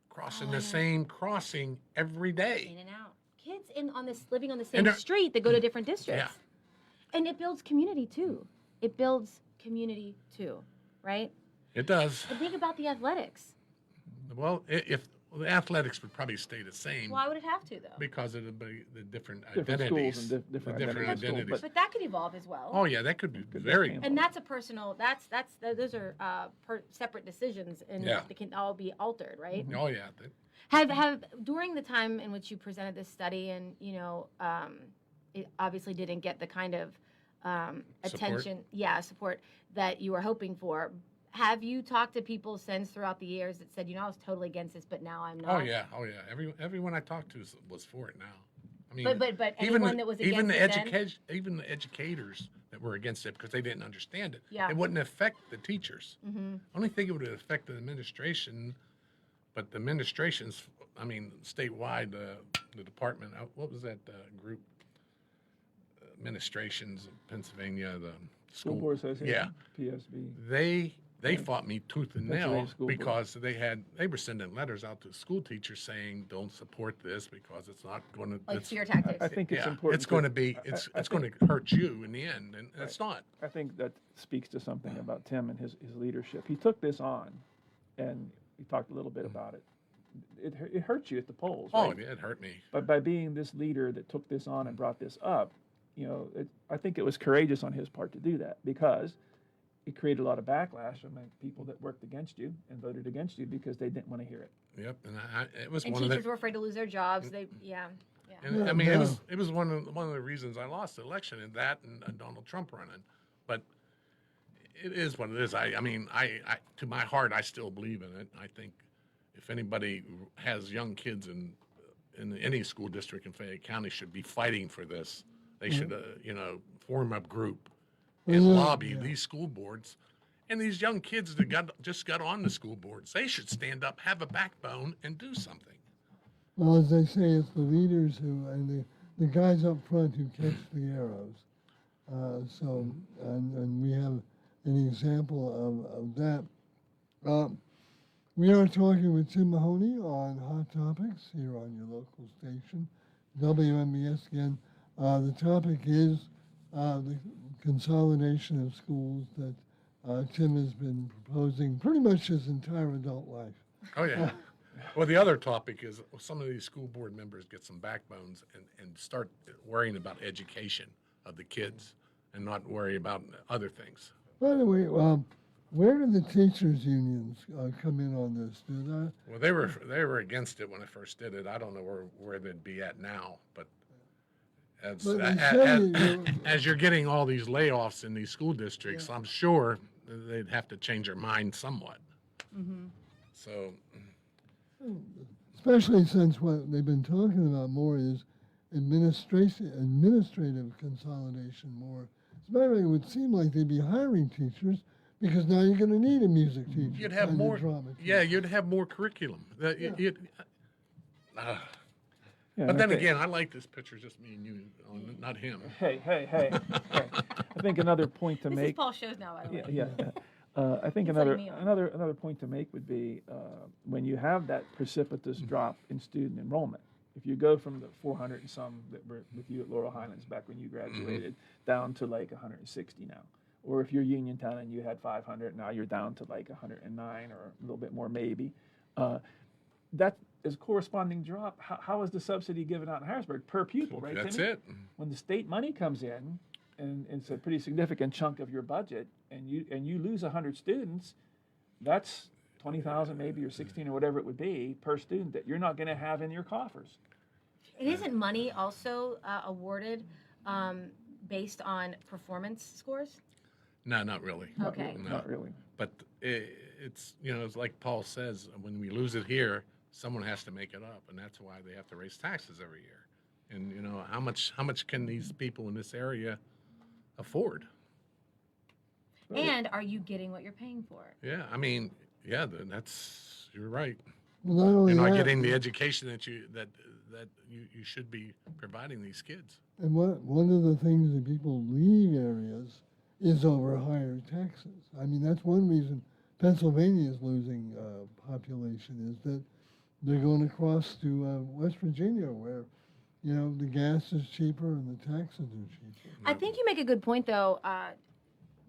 crossing the same crossing every day. In and out. Kids living on the same street that go to different districts. Yeah. And it builds community too. Right? It does. And think about the athletics. Well, if the athletics would probably stay the same. Why would it have to, though? Because of the different Different identities. schools and different identities. identities. But that could evolve as well. Oh yeah, that could be very. And that's a personal. Those are separate decisions, and they can all be altered, right? Oh yeah. Have during the time in which you presented this study, and it obviously didn't get the kind of attention, support that you were hoping for. Have you talked to people since throughout the years that said, I was totally against this, but now I'm not? Oh yeah. Everyone I talked to was for it now. I mean, but anyone that was against it even the educators that were against it because they didn't understand it. Yeah. It wouldn't affect the teachers. Mm-hmm. Only thing it would affect the administration, but the administrations, statewide, the department. What was that group? Administrations of Pennsylvania, the School Board Association, PSB. They fought me tooth and nail Pennsylvania School Board. because they were sending letters out to school teachers saying don't support this because it's not going to like fear tactics. I think it's important. It's going to be it's going to hurt you in the end, and it's not. I think that speaks to something about Tim and his leadership. He took this on, and we talked a little bit about it. It hurt you at the polls. Oh, right? yeah, it hurt me. But by being this leader that took this on and brought this up, I think it was courageous on his part to do that because it created a lot of backlash from the people that worked against you and voted against you because they didn't want to hear it. Yep, and it was and one teachers of the. were afraid to lose their jobs. They And, it was one of the reasons I lost the election, and Donald Trump running, but It is what it is. I mean, I to my heart, I still believe in it. I think if anybody has young kids in any school district in Fayette County should be fighting for this. They should, form a group and lobby these school boards. And these young kids that just got on the school boards, they should stand up, have a backbone, and do something. Well, as they say, it's the leaders and the guys up front who catch the arrows. And we have an example of that. We are talking with Tim Mahoney on Hot Topics here on your local station, WMBS again. The topic is the consolidation of schools that Tim has been proposing pretty much his entire adult life. Oh, yeah. Well, the other topic is some of these school board members get some backbones and start worrying about education of the kids and not worry about other things. By the way, where do the teachers' unions come in on this? Do they? Well, they were against it when I first did it. I don't know where they'd be at now, but as you're getting all these layoffs in these school districts, I'm sure they'd have to change their mind somewhat. Mm-hmm. So, especially since what they've been talking about more is administrative consolidation more. As a matter of fact, it would seem like they'd be hiring teachers because now you're going to need a music teacher. You'd have and a more. drama Yeah, teacher. you'd have more curriculum. Yeah, But then okay. again, I like this picture, just me and you, not him. Hey. I think another point to This make. is Paul's shows now, by the way. Yeah. I think He's another letting me on. another point to make would be when you have that precipitous drop in student enrollment. If you go from the 400 and some that were with you at Laurel Highlands back when you graduated down to like 160 now, or if you're Uniontown and you had 500, now you're down to like 109 or a little bit more maybe. That is corresponding drop. How is the subsidy given out in Harrisburg per pupil, right? That's Timmy? it. When the state money comes in, and it's a pretty significant chunk of your budget, and you lose 100 students, that's 20,000 maybe or 16 or whatever it would be per student that you're not going to have in your coffers. And isn't money also awarded based on performance scores? No, not really. Okay. No. Not really. But it's it's like Paul says, when we lose it here, someone has to make it up, and that's why they have to raise taxes every year. And how much can these people in this area afford? And are you getting what you're paying for? Yeah, I mean, you're right. Well, not only You're not that, getting the education that you should be providing these kids. And one of the things that people leave areas is over higher taxes. I mean, that's one reason Pennsylvania is losing population, is that they're going across to West Virginia where, the gas is cheaper and the taxes are cheaper. I think you make a good point, though,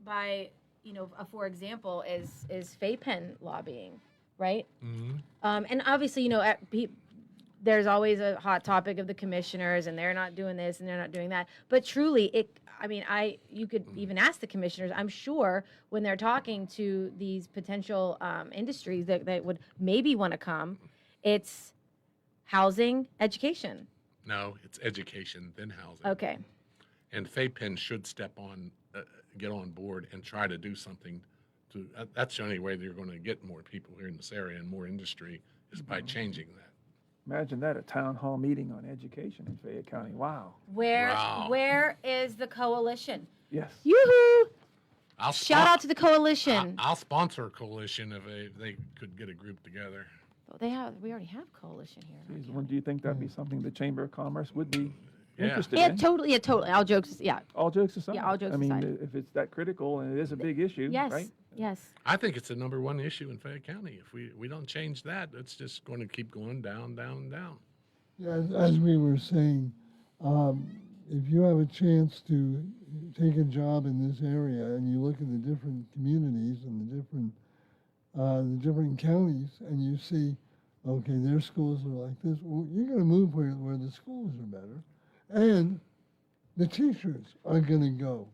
by, for example, is FAPEN lobbying, right? Mm-hmm. And obviously, there's always a hot topic of the commissioners, and they're not doing this and they're not doing that. But truly, you could even ask the commissioners, I'm sure, when they're talking to these potential industries that would maybe want to come, it's housing, education. No, it's education, then housing. Okay. And FAPEN should get on board and try to do something that's the only way that you're going to get more people here in this area and more industry is by changing that. Imagine that, a town hall meeting on education in Fayette County. Wow. Where is the coalition? Yes. Yoo-hoo! I'll Shout out to the coalition. I'll sponsor a coalition if they could get a group together. We already have coalition here. Geez, do you think that'd be something the Chamber of Commerce would be interested Yeah, in? totally. All jokes. Yeah. All jokes aside. Yeah, all jokes aside. I mean, if it's that critical and it is a big issue, Yes. right? Yes. I think it's the number one issue in Fayette County. If we don't change that, it's just going to keep going down, down, down. Yeah, as we were saying, if you have a chance to take a job in this area and you look at the different communities and the different counties and you see, okay, their schools are like this, well, you're going to move where the schools are better. And the teachers are going to go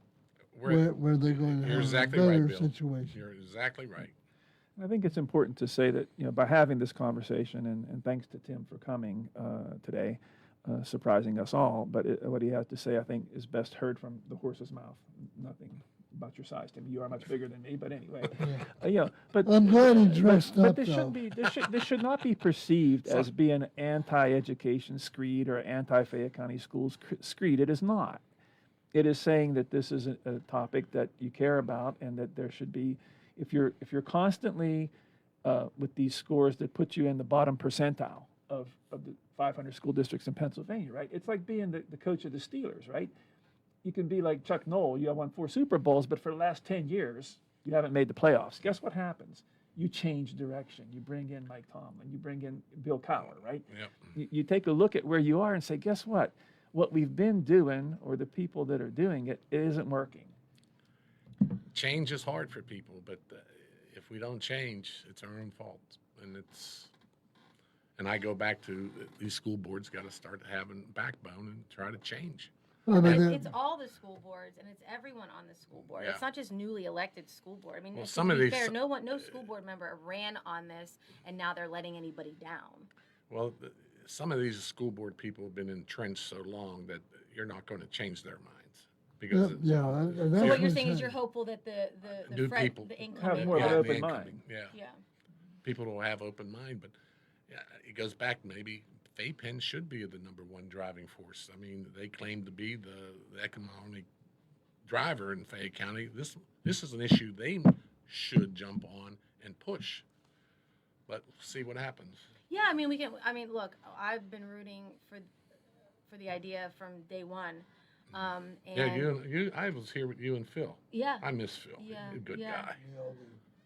where they're going to You're have exactly a better right, Bill. situation. You're exactly right. I think it's important to say that, by having this conversation, and thanks to Tim for coming today, surprising us all, but what he has to say, I think, is best heard from the horse's mouth, about your size, Tim. You are much bigger than me, but anyway. But I'm glad he dressed but up, this though. shouldn't be. This should not be perceived as being anti-education screed or anti-Fayette County Schools screed. It is not. It is saying that this is a topic that you care about, and that there should be. If you're constantly with these scores that put you in the bottom percentile of the 500 school districts in Pennsylvania, right? It's like being the coach of the Steelers, right? You can be like Chuck Noll. You have won 4 Super Bowls, but for the last 10 years, you haven't made the playoffs. Guess what happens? You change direction. You bring in Mike Tomlin. You bring in Bill Cowher, right? Yep. You take a look at where you are and say, guess what? What we've been doing, or the people that are doing it, it isn't working. Change is hard for people, but if we don't change, it's our own fault. And I go back to these school boards got to start having backbone and try to change. It's all the school boards, and it's everyone on the school board. Yeah. It's not just newly elected school board. I mean, Well, to some of be these- fair, no school board member ran on this, and now they're letting anybody down. Well, some of these school board people have been entrenched so long that you're not going to change their minds. Because So what you're saying is you're hopeful that the new people the incoming have more of an the open incoming, mind. Yeah. People will have open mind, but it goes back maybe FAPEN should be the number one driving force. I mean, they claim to be the economic driver in Fayette County. This is an issue they should jump on and push. But see what happens. Yeah, I mean, look, I've been rooting for the idea from day one. And Yeah, you. I was here with you and Phil. Yeah. I miss Phil. Yeah, He's a good yeah.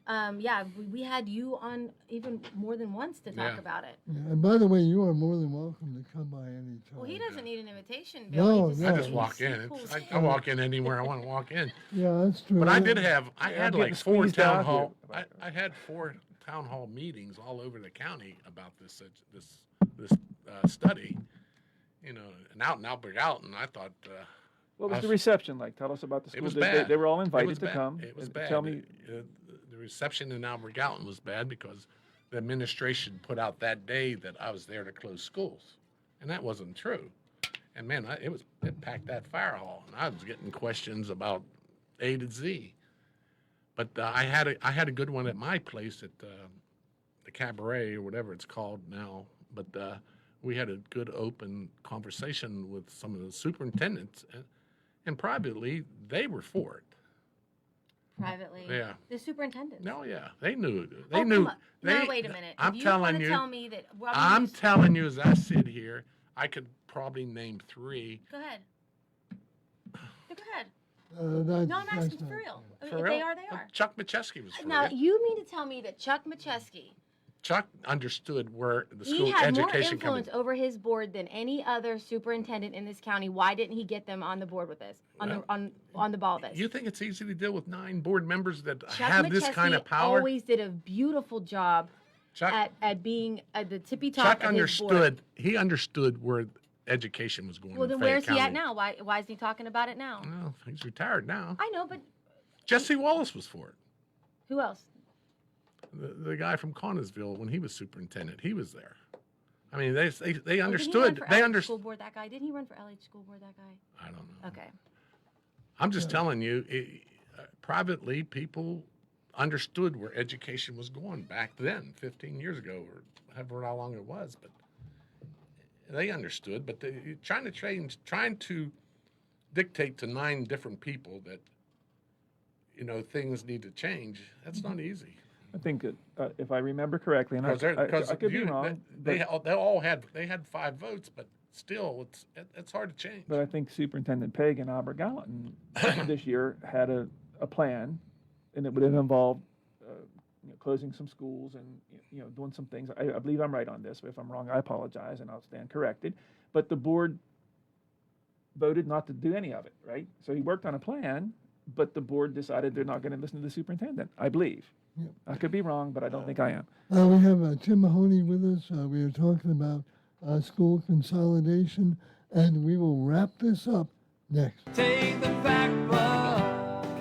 guy. We had you on even more than once to talk about it. Yeah, and by the way, you are more than welcome to come by any time. Well, he doesn't need an invitation, No, Bill. no. I just walk in. I walk in anywhere I want to walk in. Yeah, that's true. But I had I'm like getting 4 squeezed town out hall. here. I had 4 town hall meetings all over the county about this study. And out in Albergalton, I thought. What was the reception like? Tell us about the school. It was They- bad. They were all It invited was to bad. come. It was And bad. Tell me. The reception in Albergalton was bad because the administration put out that day that I was there to close schools, and that wasn't true. And man, it packed that fire hall, and I was getting questions about A to Z. But I had a good one at my place at the Cabaret or whatever it's called now. But we had a good open conversation with some of the superintendents, and privately they were for it. Privately. Yeah. The superintendent. No, yeah, they knew. Oh, knew. come on. No, wait a minute. I'm If you telling wanna you. tell me that- well, I'm just- telling you, as I sit here, I could probably name 3. Go ahead. Go ahead. That's, No, I'm asking for real. I mean, if they are, they are. Chuck Macheski was for Now, it. you mean to tell me that Chuck Macheski, Chuck understood where the he school had more education coming. influence over his board than any other superintendent in this county? Why didn't he get them on the board with this, on the ball with this? You think it's easy to deal with 9 board members that Chuck have this kind of Macheski power? always did a beautiful job at being at the tippy top Chuck of his board. understood. He understood where education was going. Well, in then Fayette where's he at County. now? Why is he talking about it now? Well, he's retired now. I know, but Jesse Wallace was for it. who else? The guy from Connersville, when he was superintendent, he was there. I mean, they Oh, didn't he run understood. for They LH understood. School board, that guy. Didn't he run for LH school board, that guy? I don't know. Okay. I'm just telling you, privately, people understood where education was going back then, 15 years ago, or however how long it was. But they understood. But trying to dictate to 9 different people that things need to change. That's not easy. I think if I remember correctly, and Because I could be wrong, they all had 5 votes, but still, it's hard to change. but I think Superintendent Peg in Abergallatin this year had a plan, and it would have involved closing some schools and doing some things. I believe I'm right on this. But if I'm wrong, I apologize, and I'll stand corrected. But the board voted not to do any of it, right? So he worked on a plan, but the board decided they're not going to listen to the superintendent, I believe. Yep. I could be wrong, but I don't think I am. We have Tim Mahoney with us. We are talking about school consolidation, and we will wrap this up next. Take the fact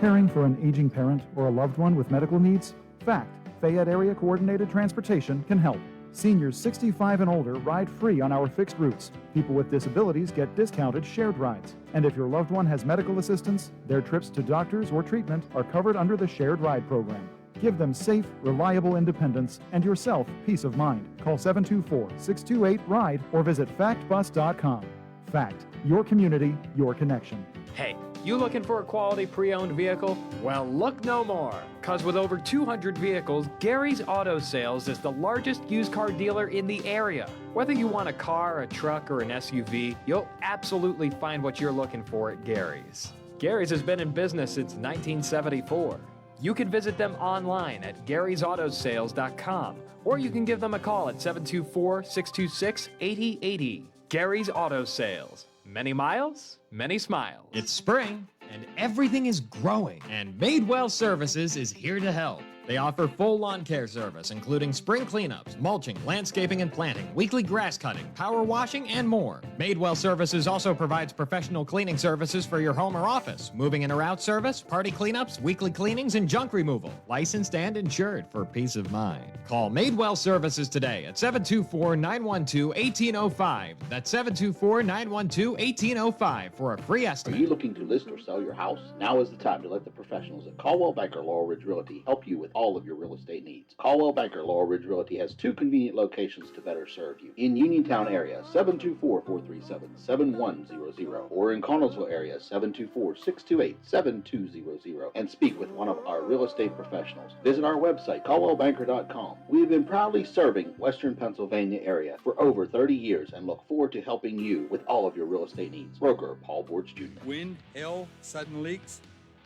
Caring for an aging parent or a loved one with medical needs? Fact, Fayette Area Coordinated Transportation can help. Seniors 65 and older ride free on our fixed routes. People with disabilities get discounted shared rides. And if your loved one has medical assistance, their trips to doctors or treatment are covered under the shared ride program. Give them safe, reliable independence and yourself peace of mind. Call 724-628-RIDE or visit factbus.com. Fact, your community, your connection. Hey, you looking for a quality pre-owned vehicle? Well, look no more, because with over 200 vehicles, Gary's Auto Sales is the largest used car dealer in the area. Whether you want a car, a truck, or an SUV, you'll absolutely find what you're looking for at Gary's. Gary's has been in business since 1974. You can visit them online at garysautosales.com, or you can give them a call at 724-626-8080. Gary's Auto Sales. Many miles, many smiles. It's spring, and everything is growing, and Madewell Services is here to help. They offer full lawn care service, including spring cleanups, mulching, landscaping and planting, weekly grass cutting, power washing, and more. Madewell Services also provides professional cleaning services for your home or office, moving in or out service, party cleanups, weekly cleanings, and junk removal. Licensed and insured for peace of mind. Call Madewell Services today at 724-912-1805. That's 724-912-1805 for a free Are estimate. you looking to list or sell your house? Now is the time to let the professionals at Caldwell Banker Laurel Ridge Realty help you with all of your real estate needs. Caldwell Banker Laurel Ridge Realty has two convenient locations to better serve you. In Uniontown area, 724-437-7100, or in Connellsville area, 724-628-7200, and speak with one of our real estate professionals. Visit our website, caldwellbanker.com. We have been proudly serving Western Pennsylvania area for over 30 years and look forward to helping you with all of your real estate needs. Broker Paul Borge Jr. Wind, hail, sudden leaks.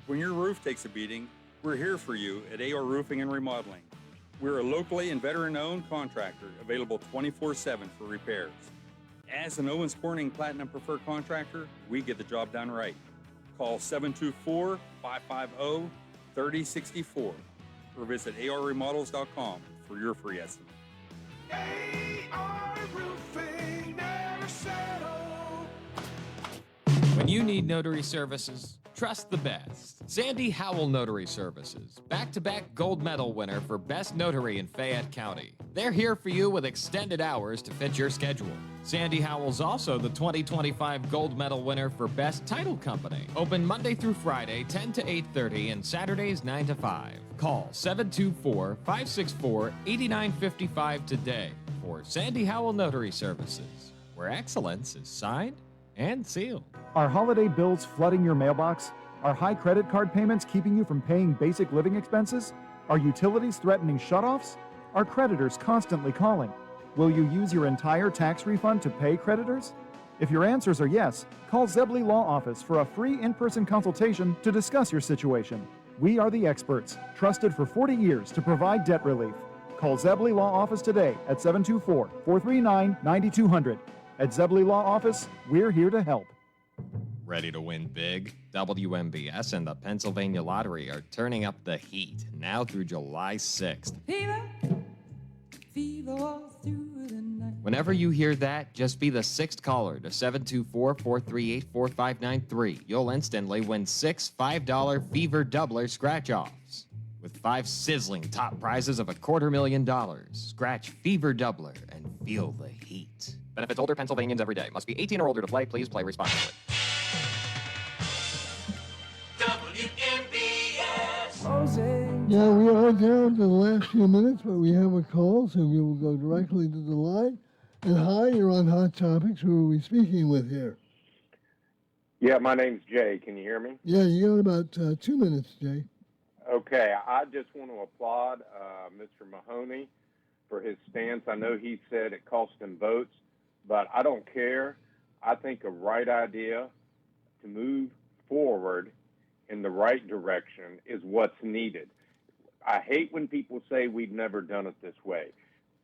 When your roof takes a beating, we're here for you at AR Roofing and Remodeling. We're a locally and veteran-owned contractor available 24/7 for repairs. As an Owens Corning Platinum Preferred Contractor, we get the job done right. Call 724-550-3064 or visit arremodels.com for your free estimate. AR Roofing, never settle. When you need notary services, trust the best. Sandy Howell Notary Services, back-to-back gold medal winner for Best Notary in Fayette County. They're here for you with extended hours to fit your schedule. Sandy Howell's also the 2025 gold medal winner for Best Title Company. Open Monday through Friday, 10 to 8:30, and Saturdays, 9 to 5. Call 724-564-8955 today for Sandy Howell Notary Services, where excellence is signed and sealed. Are holiday bills flooding your mailbox? Are high credit card payments keeping you from paying basic living expenses? Are utilities threatening shutoffs? Are creditors constantly calling? Will you use your entire tax refund to pay creditors? If your answers are yes, call Zebley Law Office for a free in-person consultation to discuss your situation. We are the experts, trusted for 40 years to provide debt relief. Call Zebley Law Office today at 724-439-9200. At Zebley Law Office, we're here to help. Ready to win big? WMBS and the Pennsylvania Lottery are turning up the heat now through July 6th. Fever all through the night. Whenever you hear that, just be the sixth caller to 724-438-4593. You'll instantly win 6 $5 Fever Doubler scratch-offs. With 5 sizzling top prizes of $250,000. Scratch Fever Doubler and feel the heat. Benefits older Pennsylvanians every day. Must be 18 or older to play. Please play responsibly. Yeah, we are down to the last few minutes, but we have a call, so we will go directly to the line. And hi, you're on Hot Topics. Who are we speaking with here? Yeah, my name's Jay. Can you hear me? Yeah, you got about 2 minutes, Jay. Okay, I just want to applaud Mr. Mahoney for his stance. I know he said it cost him votes, but I don't care. I think a right idea to move forward in the right direction is what's needed. I hate when people say we've never done it this way.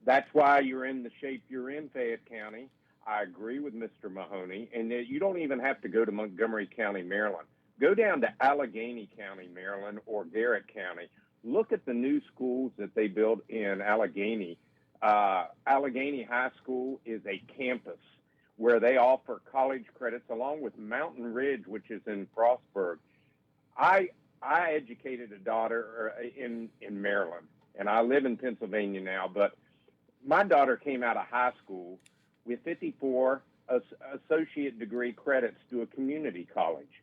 That's why you're in the shape you're in, Fayette County. I agree with Mr. Mahoney, and you don't even have to go to Montgomery County, Maryland. Go down to Allegheny County, Maryland, or Garrett County. Look at the new schools that they built in Allegheny. Allegheny High School is a campus where they offer college credits along with Mountain Ridge, which is in Frostburg. I educated a daughter in Maryland, and I live in Pennsylvania now, but my daughter came out of high school with 54 associate degree credits to a community college.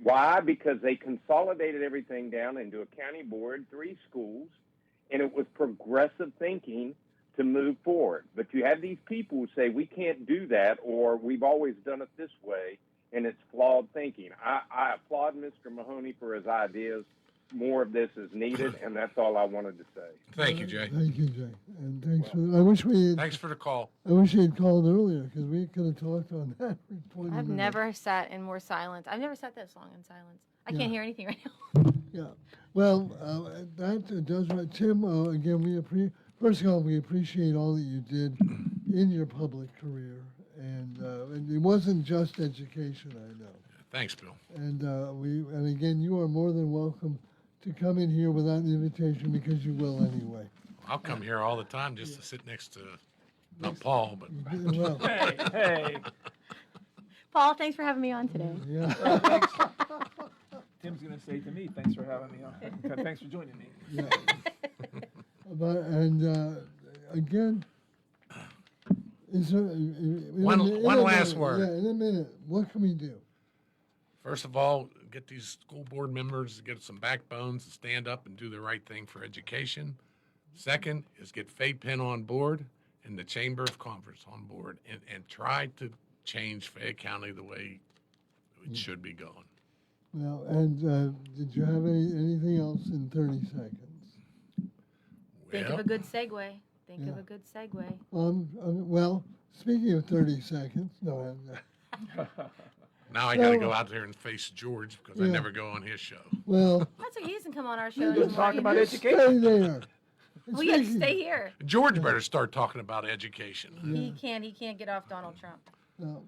Why? Because they consolidated everything down into a county board, 3 schools, and it was progressive thinking to move forward. But you have these people who say we can't do that, or we've always done it this way, and it's flawed thinking. I applaud Mr. Mahoney for his ideas. More of this is needed, and that's all I wanted to say. Thank you, Jay. Thank you, Jay. And thanks Thanks for the call. I wish he had called earlier because we could have talked on that for 20 I've minutes. never sat in more silence. I've never sat this long in silence. I can't hear anything right now. Yeah. Well, that does right. Tim, again, first of all, we appreciate all that you did in your public career. And it wasn't just education, I know. Thanks, Bill. And again, you are more than welcome to come in here without an invitation because you will anyway. I'll come here all the time just to sit next to, not Paul, but. Well, Hey. Paul, thanks for having me on today. Yeah. Thanks. Tim's going to say to me, thanks for having me on. Thanks for joining me. Yeah. Again, is there, One last word. Yeah, in a minute. What can we do? First of all, get these school board members to get some backbones to stand up and do the right thing for education. Second is get Fay Penn on board and the Chamber of Commerce on board and try to change Fayette County the way it should be going. Well, and did you have anything else in 30 seconds? Think of a good segue. Think of a good segue. Well, speaking of 30 seconds, no. Now I got to go out there and face George because I never go on his show. Well, That's okay. He doesn't come on our show you anymore. just talk about either. education. Stay there. We have to stay here. George better start talking about education. He can't get off Donald Trump. No.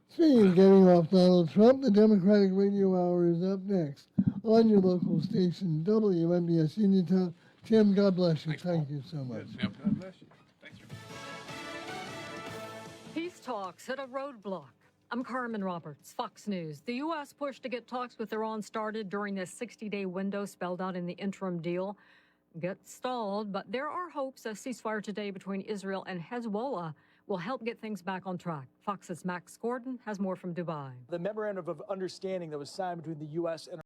Speaking of getting off Donald Trump, the Democratic Radio Hour is up next on your local station, WMBS Uniontown. Tim, God bless you. Thank you so much. God bless you. Thanks for Peace talks hit a roadblock. I'm Carmen Roberts, Fox News. The U.S. push to get talks with Iran started during this 60-day window spelled out in the interim deal gets stalled, but there are hopes a ceasefire today between Israel and Hezbollah will help get things back on track. Fox's Max Gordon has more from Dubai. The memorandum of understanding that was signed between the U.S. and